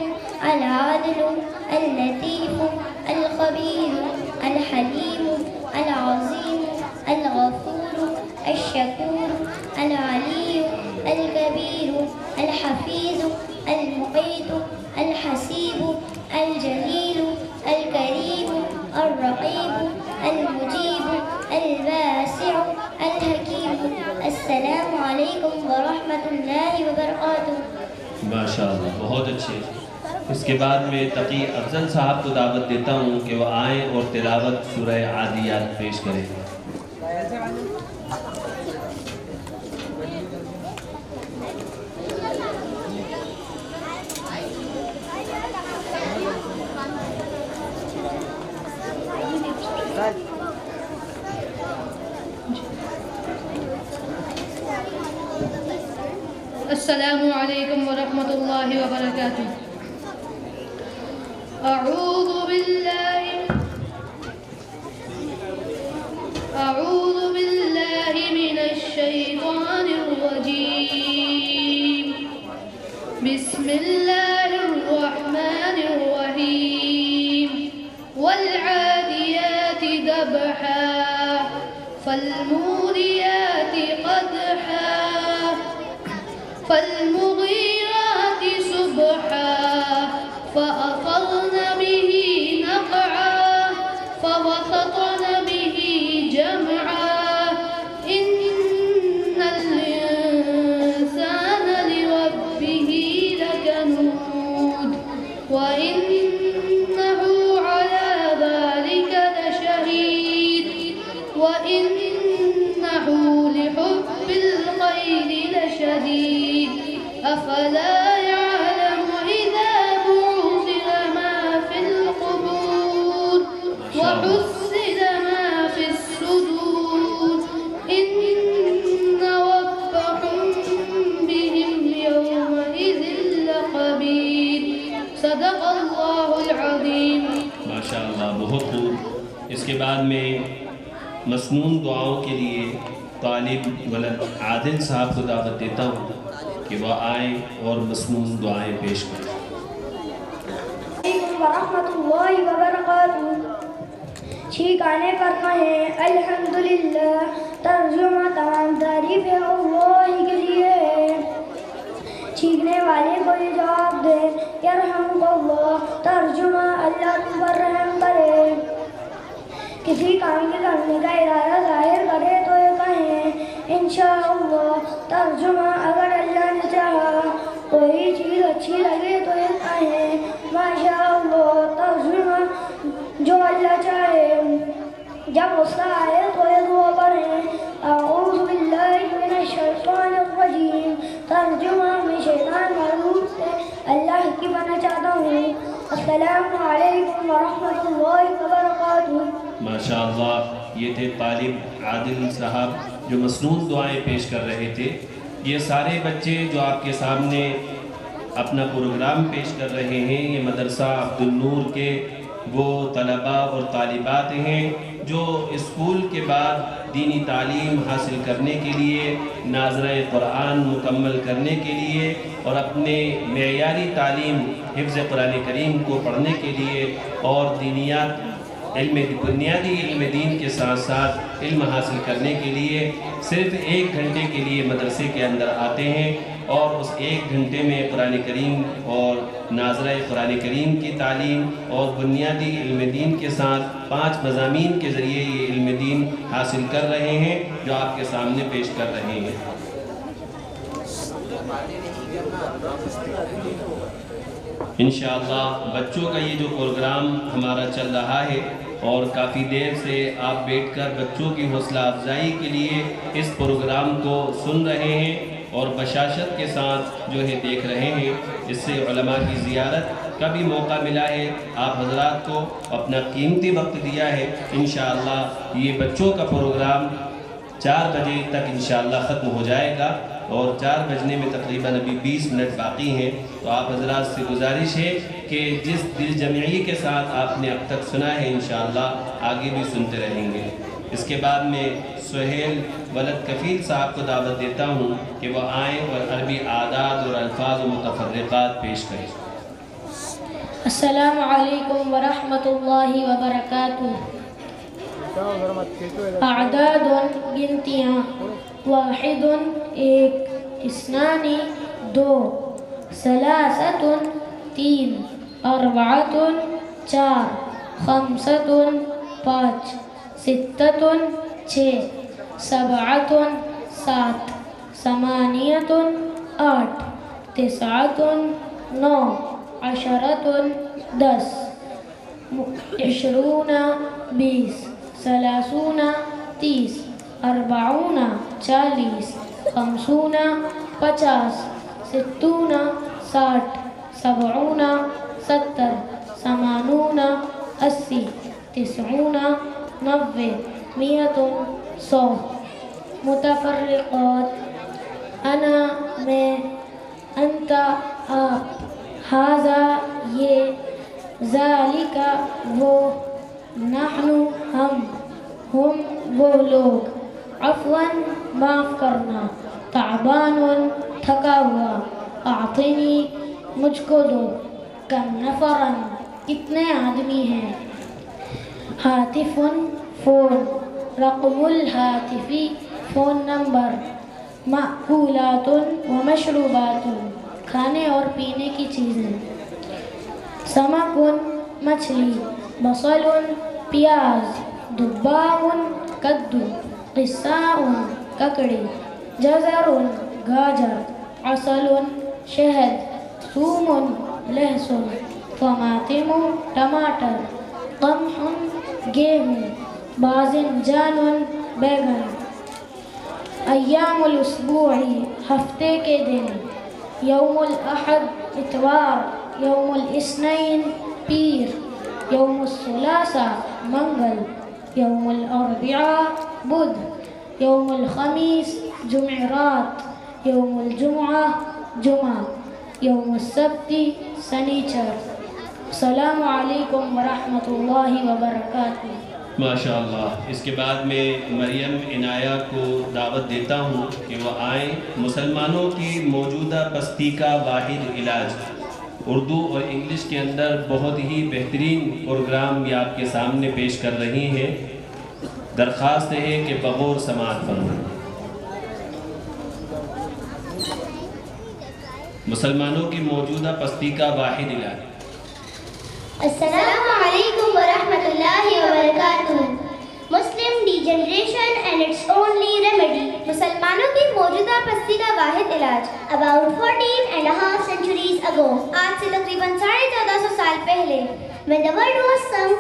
العادل اللطيف الخبير الحليم العظيم الغفور الشكور العلي الكبير الحفيظ المقيت الحسيب الجليل الكريم الرقيب المجيب الواسع الحكيم. السلام علیکم ورحمۃ اللہ وبرکاتہ. ماشاءاللہ بہت اچھے. اس کے بعد میں تقی افضل صاحب کو دعوت دیتا ہوں کہ وہ آئیں اور تلاوت سورہ عادیات پیش کریں. السلام علیکم ورحمۃ اللہ وبرکاتہ. اعوذ باللہ من الشیطان الرجیم. بسم اللہ الرحمن الرحیم. والعادیات ضبحا فالموریات قدحا فالمغيرات صبحا فأثرن به نقعا فوسطن به جمعا. إن الإنسان لربه لكنود وإنه على ذلك لشهيد وإنه لحب الخير لشديد. أفلا يعلم إذا بعثر ما في القبور وحصل ما في الصدور إن ربهم بهم يومئذ لخبير. صدق الله العظيم. ماشاءاللہ بہت خوب. اس کے بعد میں مسنون دعاؤں کے لیے طالب ولد عادل صاحب کو دعوت دیتا ہوں کہ وہ آئیں اور مسنون دعائیں پیش کریں. علیکم ورحمۃ اللہ وبرکاتہ. چھینکانے پر کہیں الحمدللہ. ترجمہ تمام تعریف اللہ کے لیے ہے. چھینکنے والے کو یہ جواب دے یرحمک اللہ. ترجمہ اللہ تم پر رحم کرے. کسی کام کے کرنے کا ارادہ ظاہر کرے تو یہ کہیں انشاءاللہ. ترجمہ اگر اللہ نے چاہا. کوئی چیز اچھی لگے تو یہ کہیں ماشاءاللہ. ترجمہ جو اللہ چاہے. جب غصہ آئے تو یہ دعا پڑھیں اعوذ باللہ من الشیطان الرجیم. ترجمہ میں شیطان مربوط سے اللہ کی پناہ چاہتا ہوں. السلام علیکم ورحمۃ اللہ وبرکاتہ. ماشاءاللہ یہ تھے طالب عادل صاحب جو مسنون دعائیں پیش کر رہے تھے. یہ سارے بچے جو آپ کے سامنے اپنا پروگرام پیش کر رہے ہیں یہ مدرسہ عبد النور کے وہ طلباء اور طالبات ہیں جو اسکول کے بعد دینی تعلیم حاصل کرنے کے لیے ناظرہ قرآن مکمل کرنے کے لیے اور اپنے معیاری تعلیم حفظ قرآن کریم کو پڑھنے کے لیے اور دینیات بنیادی علم دین کے ساتھ ساتھ علم حاصل کرنے کے لیے صرف 1 گھنٹے کے لیے مدرسے کے اندر آتے ہیں اور اس 1 گھنٹے میں قرآن کریم اور ناظرہ قرآن کریم کی تعلیم اور بنیادی علم دین کے ساتھ 5 مضامین کے ذریعے یہ علم دین حاصل کر رہے ہیں جو آپ کے سامنے پیش کر رہے ہیں. انشاءاللہ بچوں کا یہ جو پروگرام ہمارا چل رہا ہے اور کافی دیر سے آپ بیٹھ کر بچوں کی حوصلہ افزائی کے لیے اس پروگرام کو سن رہے ہیں اور بشاشت کے ساتھ جو ہے دیکھ رہے ہیں. اس سے علماء کی زیارت کا بھی موقع ملا ہے. آپ حضرات کو اپنا قیمتی وقت دیا ہے. انشاءاللہ یہ بچوں کا پروگرام 4 بجے تک انشاءاللہ ختم ہو جائے گا اور 4 بجنے میں تقریباً ابھی 20 منٹ باقی ہیں. تو آپ حضرات سے گزارش ہے کہ جس دل جمعی کے ساتھ آپ نے اب تک سنا ہے انشاءاللہ آگے بھی سنتے رہیں گے. اس کے بعد میں سہیل ولد کفیل صاحب کو دعوت دیتا ہوں کہ وہ آئیں اور عربی اعداد اور الفاظ و متفرقات پیش کریں. السلام علیکم ورحمۃ اللہ وبرکاتہ. اعداد گنتیاں: 1 1 2 2 3 3 4 4 5 5 6 6 7 7 8 8 9 9 10 10 20 20 30 30 40 40 50 50 60 60 70 70 80 80 90 90 100 100. متفرقات: انا میں، انت آپ، ھذا یہ، ذالک وہ، نحن ہم وہ لوگ، عفواً معاف کرنا، تعبان تھکا ہوا، اعطنی مجھ کو دو، کم نفراً کتنے آدمی ہیں، ہاتف فون، رقم الہاتفی فون نمبر، مأکولات و مشروبات کھانے اور پینے کی چیزیں، سمک مچھلی، بصل پیاز، دباء کدو، قصاء ککڑی، جزر گاجر، عسل شہد، ثوم لہسن، طماطم ٹماٹر، قمح گیہوں، باذنجان بیگن. ایام الاسبوع ہفتے کے دن: یوم الاحد اتوار، یوم الاثنین پیر، یوم الثلاثاء منگل، یوم الاربعاء بدھ، یوم الخمیس جمعرات، یوم الجمعہ جمعہ، یوم السبت سنیچر. السلام علیکم ورحمۃ اللہ وبرکاتہ. ماشاءاللہ. اس کے بعد میں مریم عنایہ کو دعوت دیتا ہوں کہ وہ آئیں. مسلمانوں کی موجودہ پستی کا واحد علاج، اردو اور انگلش کے اندر بہت ہی بہترین پروگرام یہ آپ کے سامنے پیش کر رہی ہیں. درخواست ہے کہ بغور سماعت فرمائیں. مسلمانوں کی موجودہ پستی کا واحد علاج. السلام علیکم ورحمۃ اللہ وبرکاتہ. مسلم degeneration and its only remedy. مسلمانوں کی موجودہ پستی کا واحد علاج. About 14.5 centuries ago. آج سے تقریباً 1450 سال پہلے. When the world was sunk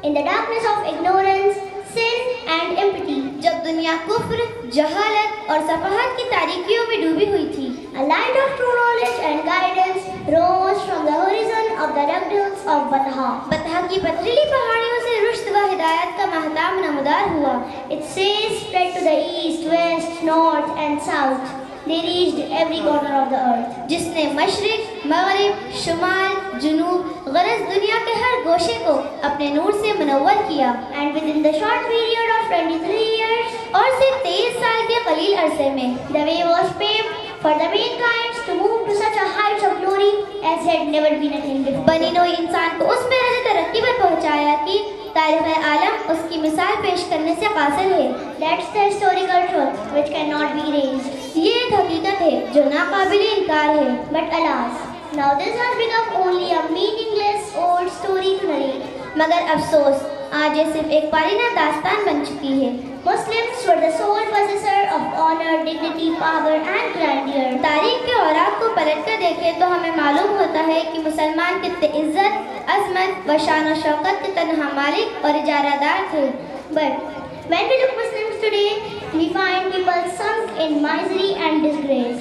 in the darkness of ignorance, sin and impurity. جب دنیا کفر، جہالت اور صفحات کی تاریکیوں میں ڈوبی ہوئی تھی. A light of true knowledge and guidance rose from the horizon of the dugdales of Batha. بطحا کی پتھریلی پہاڑیوں سے رشد و ہدایت کا مہتاب نمودار ہوا. Its rays spread to the east, west, north and south. They reached every corner of the earth. جس نے مشرق، مغرب، شمال، جنوب، غرض دنیا کے ہر گوشے کو اپنے نور سے منور کیا. And within the short period of 23 years, اور صرف 23 سال کے قلیل عرصے میں, the way was paved for the mankind to move to such a heights of glory as had never been attained before. بنی نوع انسان کو اس مرحلے ترقی پر پہنچایا کہ تاریخ عالم اس کی مثال پیش کرنے سے قاصر ہے. That's the historical truth which cannot be erased. یہ ایک حقیقت ہے جو ناقابل انکار ہے. But alas, now this has become only a meaningless old story to narrate. مگر افسوس آج یہ صرف ایک پارینہ داستان بن چکی ہے. Muslims were the sole possessor of honor, dignity, power and grandeur. تاریخ کے اوراق کو پلٹ کر دیکھیں تو ہمیں معلوم ہوتا ہے کہ مسلمان کتنے عزت، عظمت و شان و شوکت کے تنہا مالک اور اجارہ دار تھے. But when we look Muslims today, we find people sunk in misery and disgrace.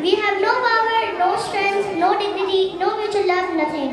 We have no power, no strength, no dignity, no mutual love, nothing.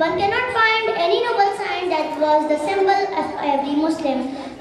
One cannot find any noble sign that was the symbol of every Muslim.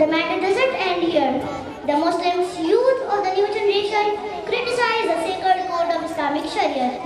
The matter doesn't end here. The Muslims, youth of the new generation, criticize the sacred code of Islamic Sharia.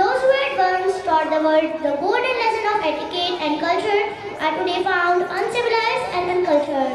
Those who had once taught the world the golden lesson of etiquette and culture are today found uncivilized and uncultured.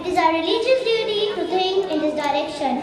It is our religious duty to think in this direction.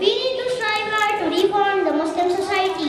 We need to strive hard to reform the Muslim society.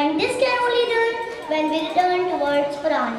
And this can only done when we return towards Quran.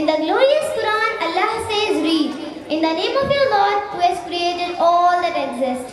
In the glorious Quran, Allah says, read, in the name of your Lord who has created all that exists.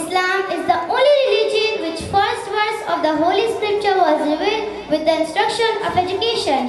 Islam is the only religion which first verse of the Holy Scripture was revealed with the instruction of education.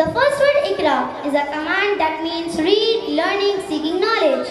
The first word Iqra is a command that means read, learning, seeking knowledge.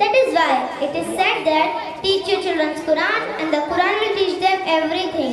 That is why it is said that teach your children Quran and the Quran will teach them everything.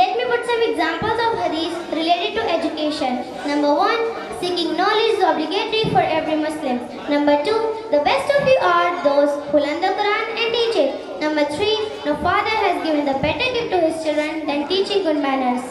Let me put some examples of hadith related to education. Number 1, seeking knowledge is obligatory for every Muslim. Number 2, the best of you are those who learn the Quran and teach it. Number 3, no father has given the better gift to his children than teaching good manners.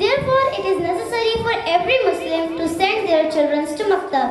Therefore, it is necessary for every Muslim to send their children to maktab.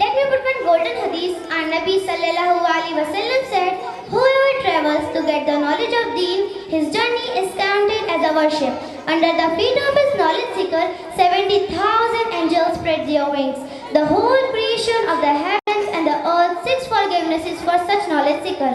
Let me put one golden hadith. Our Nabi sallallahu alaihi wasallam said, whoever travels to get the knowledge of deen, his journey is counted as a worship. Under the feet of his knowledge seeker, 70,000 angels spread their wings. The whole creation of the heavens and the earth seeks forgiveness for such knowledge seeker.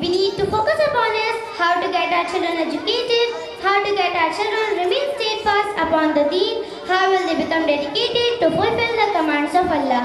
We need to focus upon is how to get our children educated, how to get our children remain steadfast upon the deen, how will they become dedicated to fulfill the commands of Allah.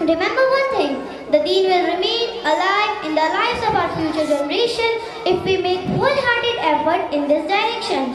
Remember one thing, the deen will remain alive in the lives of our future generation if we make wholehearted effort in this direction.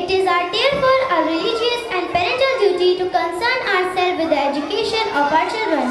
It is therefore our religious and parental duty to concern ourselves with the education of our children.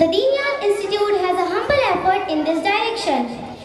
The Deeniyat Institute has a humble effort in this direction.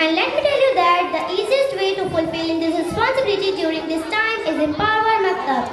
And let me tell you that the easiest way to fulfilling this responsibility during this time is empower maktab.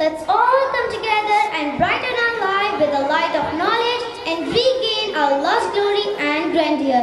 Let's all come together and brighten our life with the light of knowledge and regain our lost glory and grandeur.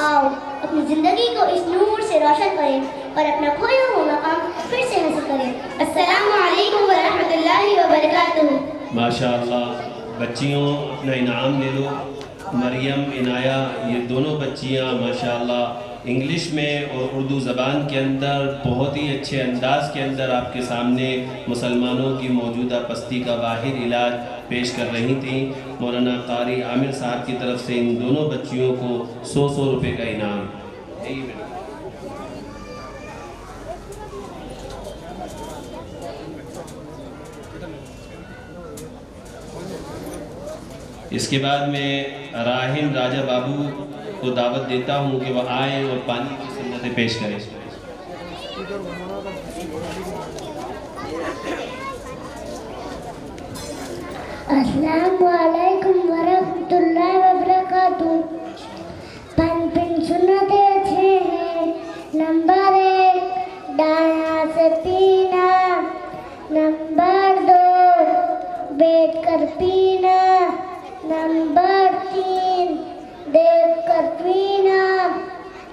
آؤ اپنی زندگی کو اس نور سے روشن کریں اور اپنا کھویا ہوا مقام پھر سے حاصل کریں. السلام علیکم ورحمۃ اللہ وبرکاتہ. ماشاء اللہ. بچیوں اپنا انعام لے لو. مریم، عنایہ، یہ دونوں بچیاں ماشاء اللہ انگلش میں اور اردو زبان کے اندر بہت ہی اچھے انداز کے اندر آپ کے سامنے مسلمانوں کی موجودہ پستی کا واحد علاج پیش کر رہی تھیں. مولانا قاری عامر صاحب کی طرف سے ان دونوں بچیوں کو 100 روپے کا انعام. اس کے بعد میں راہم راجہ بابو کو دعوت دیتا ہوں کہ وہ آئیں اور پانی کی سنتیں پیش کریں. السلام علیکم ورحمۃ اللہ وبرکاتہ. پن سنتے اچھے ہیں. نمبر 1 دایا سے پینا. نمبر 2 بیٹھ کر پینا. نمبر 3 دیکھ کر پینا.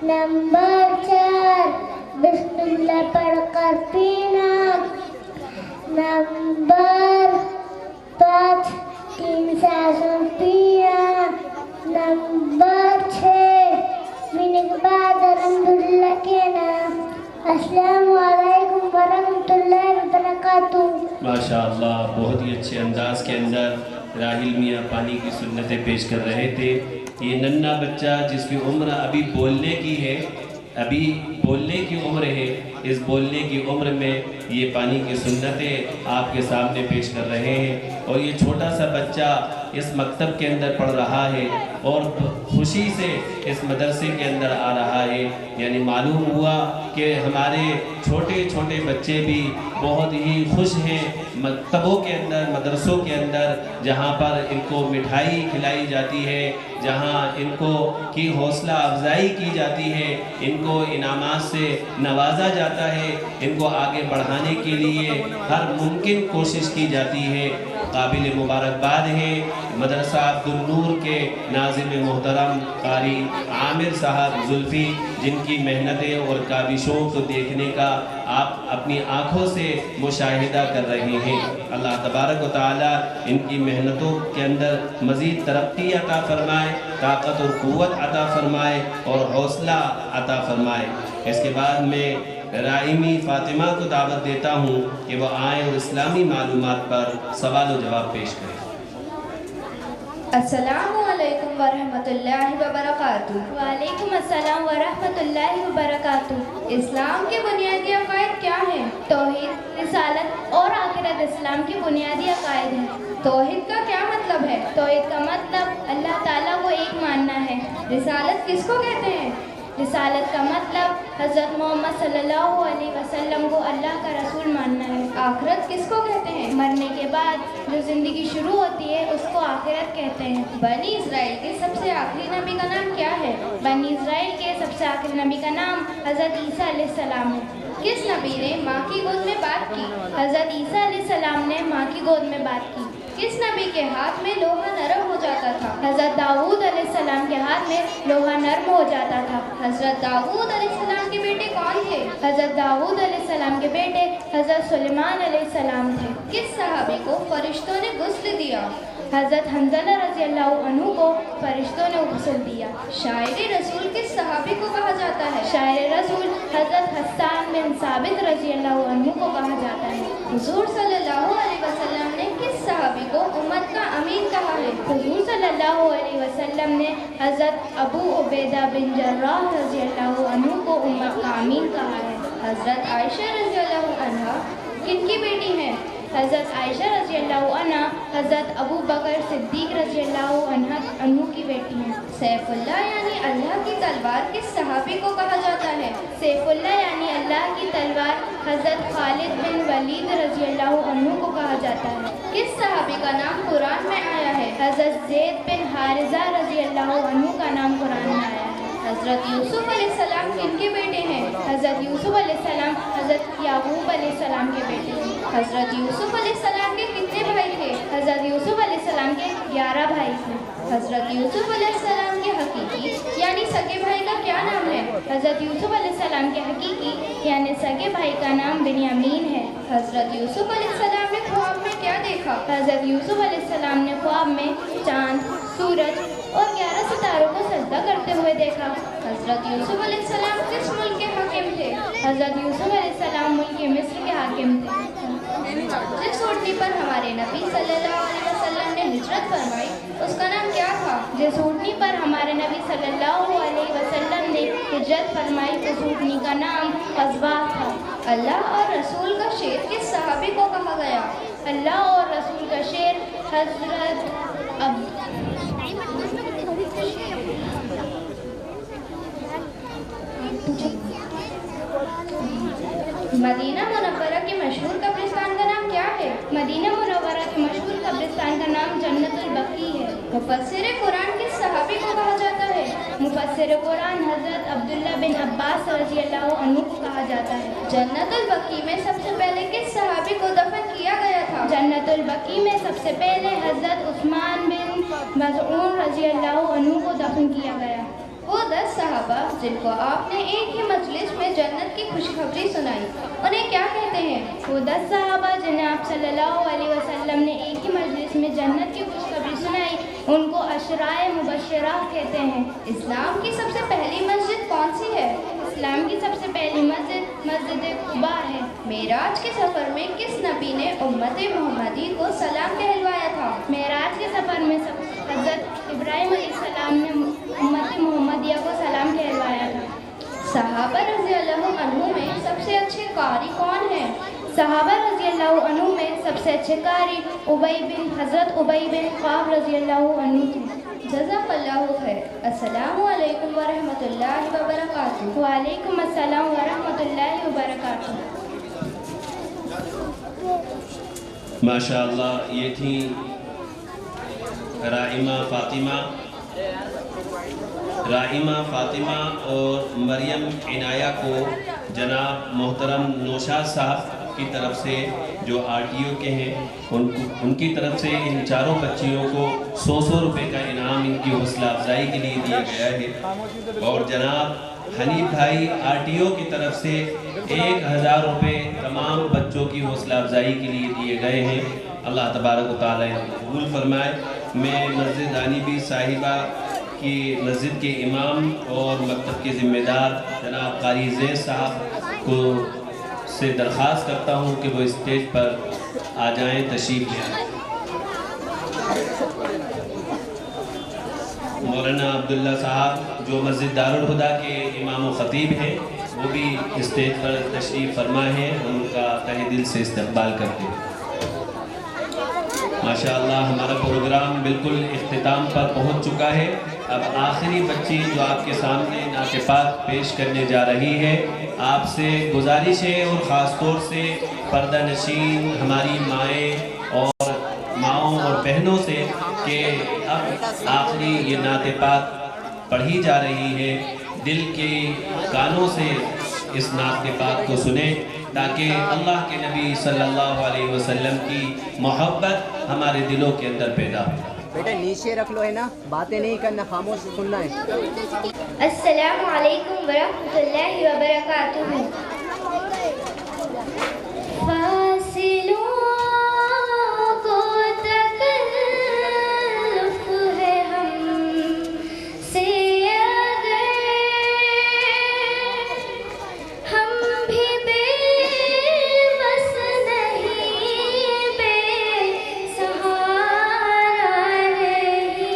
نمبر 4 بسم اللہ پڑھ کر پینا. نمبر 5 3 سانسوں پینا. نمبر 6 پینے کے بعد الحمدللہ کہنا. السلام علیکم ورحمۃ اللہ وبرکاتہ. ماشاء اللہ بہت ہی اچھے انداز کے اندر راہیل میاں پانی کی سنتیں پیش کر رہے تھے. یہ ننھا بچہ جس کی عمر ابھی بولنے کی ہے، ابھی بولنے کی عمر ہے، اس بولنے کی عمر میں یہ پانی کی سنتیں آپ کے سامنے پیش کر رہے ہیں. اور یہ چھوٹا سا بچہ اس مکتب کے اندر پڑھ رہا ہے اور خوشی سے اس مدرسے کے اندر آ رہا ہے. یعنی معلوم ہوا کہ ہمارے چھوٹے چھوٹے بچے بھی بہت ہی خوش ہیں مکتبوں کے اندر، مدرسوں کے اندر، جہاں پر ان کو مٹھائی کھلائی جاتی ہے، جہاں ان کو کی حوصلہ افزائی کی جاتی ہے، ان کو انعامات سے نوازا جاتا ہے، ان کو آگے بڑھانے کے لیے ہر ممکن کوشش کی جاتی ہے. قابل مبارکباد ہے مدرسہ عبدالنور کے ناظم محترم قاری عامر صاحب زلفی، جن کی محنتیں اور کاوشوں کو دیکھنے کا آپ اپنی آنکھوں سے مشاہدہ کر رہے ہیں. اللہ تبارک و تعالی ان کی محنتوں کے اندر مزید ترقی عطا فرمائے، طاقت اور قوت عطا فرمائے اور حوصلہ عطا فرمائے. اس کے بعد میں رائمی فاطمہ کو دعوت دیتا ہوں کہ وہ آئیں اور اسلامی معلومات پر سوال و جواب پیش کریں. السلام علیکم ورحمۃ اللہ وبرکاتہ. وعلیکم السلام ورحمۃ اللہ وبرکاتہ. اسلام کے بنیادی عقائد کیا ہیں؟ توحید، رسالت اور آخرت اسلام کے بنیادی عقائد ہیں. توحید کا کیا مطلب ہے؟ توحید کا مطلب اللہ تعالیٰ کو ایک ماننا ہے. رسالت کس کو کہتے ہیں؟ رسالت کا مطلب حضرت محمد صلی اللہ علیہ وسلم کو اللہ کا رسول ماننا ہے. آخرت کس کو کہتے ہیں؟ مرنے کے بعد جو زندگی شروع ہوتی ہے اس کو آخرت کہتے ہیں. بنی اسرائیل کے سب سے آخری نبی کا نام کیا ہے؟ بنی اسرائیل کے سب سے آخری نبی کا نام حضرت عیسیٰ علیہ السلام ہے. کس نبی نے ماں کی گود میں بات کی؟ حضرت عیسیٰ علیہ السلام نے ماں کی گود میں بات کی. کس نبی کے ہاتھ میں لوہا نرم ہو جاتا تھا؟ حضرت داؤد علیہ السلام کے ہاتھ میں لوہا نرم ہو جاتا تھا. حضرت داؤد علیہ السلام کے بیٹے کون تھے؟ حضرت داؤد علیہ السلام کے بیٹے حضرت سلیمان علیہ السلام تھے. کس صحابی کو فرشتوں نے غسل دیا؟ حضرت حنظلہ رضی اللہ عنہ کو فرشتوں نے غسل دیا. شاعر رسول کس صحابی کو کہا جاتا ہے؟ شاعر رسول حضرت حسان بن ثابت رضی اللہ عنہ کو کہا جاتا ہے. حضور صلی اللہ علیہ وسلم نے کس صحابی کو امت کا امین کہا ہے؟ حضور صلی اللہ علیہ وسلم نے حضرت ابو عبیدہ بن جراح رضی اللہ عنہ کو امت کا امین کہا ہے. حضرت عائشہ رضی اللہ عنہا کن کی بیٹی ہیں؟ حضرت عائشہ رضی اللہ عنہ حضرت ابو بکر صدیق رضی اللہ عنہ کی بیٹی ہیں. سیف اللہ یعنی اللہ کی تلوار کس صحابی کو کہا جاتا ہے؟ سیف اللہ یعنی اللہ کی تلوار حضرت خالد بن ولید رضی اللہ عنہ کو کہا جاتا ہے. کس صحابی کا نام قرآن میں آیا ہے؟ حضرت زید بن حارثہ رضی اللہ عنہ کا نام قرآن میں آیا ہے. حضرت یوسف علیہ السلام کن کے بیٹے ہیں؟ حضرت یوسف علیہ السلام حضرت یعقوب علیہ السلام کے بیٹے ہیں. حضرت یوسف علیہ السلام کے کتنے بھائی تھے؟ حضرت یوسف علیہ السلام کے 11 بھائی تھے. حضرت یوسف علیہ السلام کے حقیقی یعنی سگے بھائی کا کیا نام ہے؟ حضرت یوسف علیہ السلام کے حقیقی یعنی سگے بھائی کا نام بنیامین ہے۔ حضرت یوسف علیہ السلام نے خواب میں کیا دیکھا؟ حضرت یوسف علیہ السلام نے خواب میں چاند، سورج اور 11 ستاروں کو سجدہ کرتے ہوئے دیکھا۔ حضرت یوسف علیہ السلام کس ملک کے حاکم تھے؟ حضرت یوسف علیہ السلام ملک مصر کے حاکم تھے۔ جس اونٹنی پر ہمارے نبی صلی اللہ علیہ وسلم نے ہجرت فرمائی اس کا نام کیا تھا؟ جس اونٹنی پر ہمارے نبی صلی اللہ علیہ وسلم نے ہجرت فرمائی اس اونٹنی کا نام قصبہ تھا۔ اللہ اور رسول کا شیر کس صحابی کو کہا گیا؟ اللہ اور رسول کا شیر حضرت مدینہ منورہ کے مشہور قبرستان کا نام کیا ہے؟ مدینہ منورہ کے مشہور قبرستان کا نام جنت البقیع ہے۔ مفسر قرآن کس صحابی کو کہا جاتا ہے؟ مفسر قرآن حضرت عبداللہ بن عباس رضی اللہ عنہ کو کہا جاتا ہے۔ جنت البقیع میں سب سے پہلے کس صحابی کو دفن کیا گیا تھا؟ جنت البقیع میں سب سے پہلے حضرت عثمان بن مظعون رضی اللہ عنہ کو دفن کیا گیا۔ وہ 10 صحابہ جن کو آپ نے ایک ہی مجلس میں جنت کی خوشخبری سنائی انہیں کیا کہتے ہیں؟ وہ 10 صحابہ جنہیں آپ صلی اللہ علیہ وسلم نے ایک ہی مجلس میں جنت کی خوشخبری سنائی ان کو عشرائے مبشرہ کہتے ہیں۔ اسلام کی سب سے پہلی مسجد کون سی ہے؟ اسلام کی سب سے پہلی مسجد مسجد قباء ہے۔ معراج کے سفر میں کس نبی نے امت محمدی کو سلام کہلوایا تھا؟ معراج کے سفر میں حضرت ابراہیم علیہ السلام نے امت محمدیہ کو سلام کہلوایا تھا۔ صحابہ رضی اللہ عنہ میں سب سے اچھے قاری کون ہیں؟ صحابہ رضی اللہ عنہ میں سب سے اچھے قاری حضرت ابی بن کعب رضی اللہ عنہ تھے۔ جزاک اللہ خیر۔ السلام علیکم ورحمۃ اللہ وبرکاتہ۔ وعلیکم السلام ورحمۃ اللہ وبرکاتہ۔ ماشاء اللہ، یہ تھی رائمہ فاطمہ اور مریم عنایہ کو جناب محترم نوشاد صاحب کی طرف سے جو RTO کے ہیں ان کی طرف سے ان چاروں بچیوں کو 100 روپے کا انعام ان کی حوصلہ افزائی کے لیے دیا گیا ہے، اور جناب حنیف بھائی RTO کی طرف سے 1000 روپے تمام بچوں کی حوصلہ افزائی کے لیے دیے گئے ہیں۔ اللہ تبارک و تعالی قبول فرمائے۔ میں مسجد حنیفی صاحبہ کی مسجد کے امام اور مکتب کے ذمہ دار جناب قاری زید صاحب کو سے درخواست کرتا ہوں کہ وہ اسٹیج پر آ جائیں، تشریف لے آئیں۔ مولانا عبداللہ صاحب جو مسجد دارالہدیٰ کے امام و خطیب ہیں وہ بھی اسٹیج پر تشریف فرما ہیں، ان کا تہہ دل سے استقبال کرتے ہیں۔ ماشاءاللہ ہمارا پروگرام بالکل اختتام پر پہنچ چکا ہے۔ اب آخری بچی جو آپ کے سامنے نعت پاک پیش کرنے جا رہی ہے، آپ سے گزارش ہے اور خاص طور سے پردہ نشین ہماری ماؤں اور بہنوں سے کہ اب آخری یہ نعت پاک پڑھی جا رہی ہے، دل کے کانوں سے اس نعت پاک کو سنیں تاکہ اللہ کے نبی صلی اللہ علیہ وسلم کی محبت ہمارے دلوں کے اندر پیدا ہو۔ بیٹا نیچے رکھ لو، ہے نا، باتیں نہیں کرنا، خاموش سننا ہے۔ السلام علیکم ورحمۃ اللہ وبرکاتہ۔ فاصلوں کو تکلف ہے ہم سے اگر ہم بھی بے بس نہیں، بے سہارا نہیں،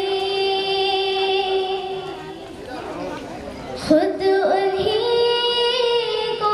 خود انہی کو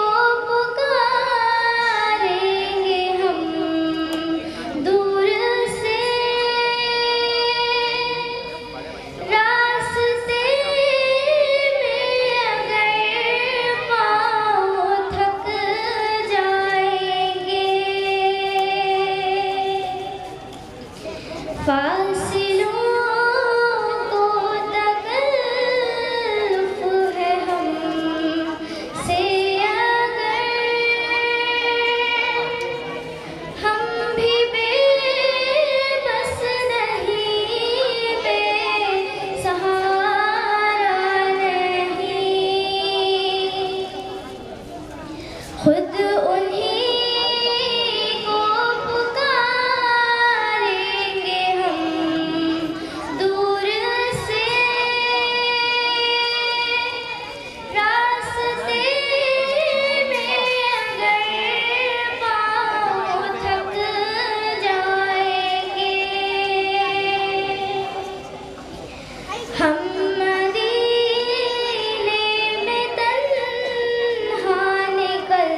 خود انہیں کو پکاریں گے ہم دور سے راستے میں اگر پاؤں تھک جائیں گے ہم مدینے میں تنہا نکل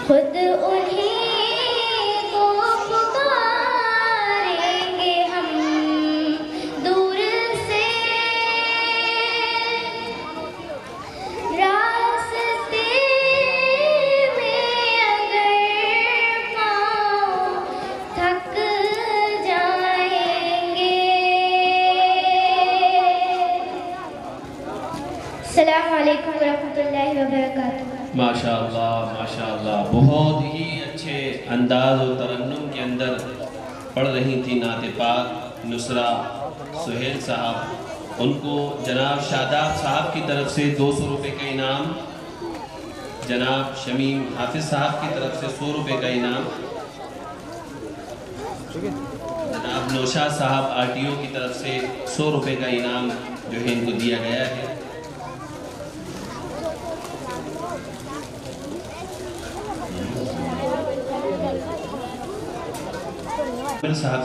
خود انہیں کو پکاریں گے ہم دور سے، راستے میں اگر پاؤں تھک جائیں گے۔ السلام علیکم ورحمۃ اللہ وبرکاتہ۔ ماشاءاللہ بہت ہی اچھے انداز اور ترنم کے اندر پڑھ رہی تھی نعت پاک نصرہ سہیل صاحب، ان کو جناب شاداب صاحب کی طرف سے 200 روپے کا انعام، جناب شمیم حافظ صاحب کی طرف سے 100 روپے کا انعام، جناب نوشاد صاحب RTO کی طرف سے 100 روپے کا انعام جو ہے ان کو دیا گیا ہے۔ صاحب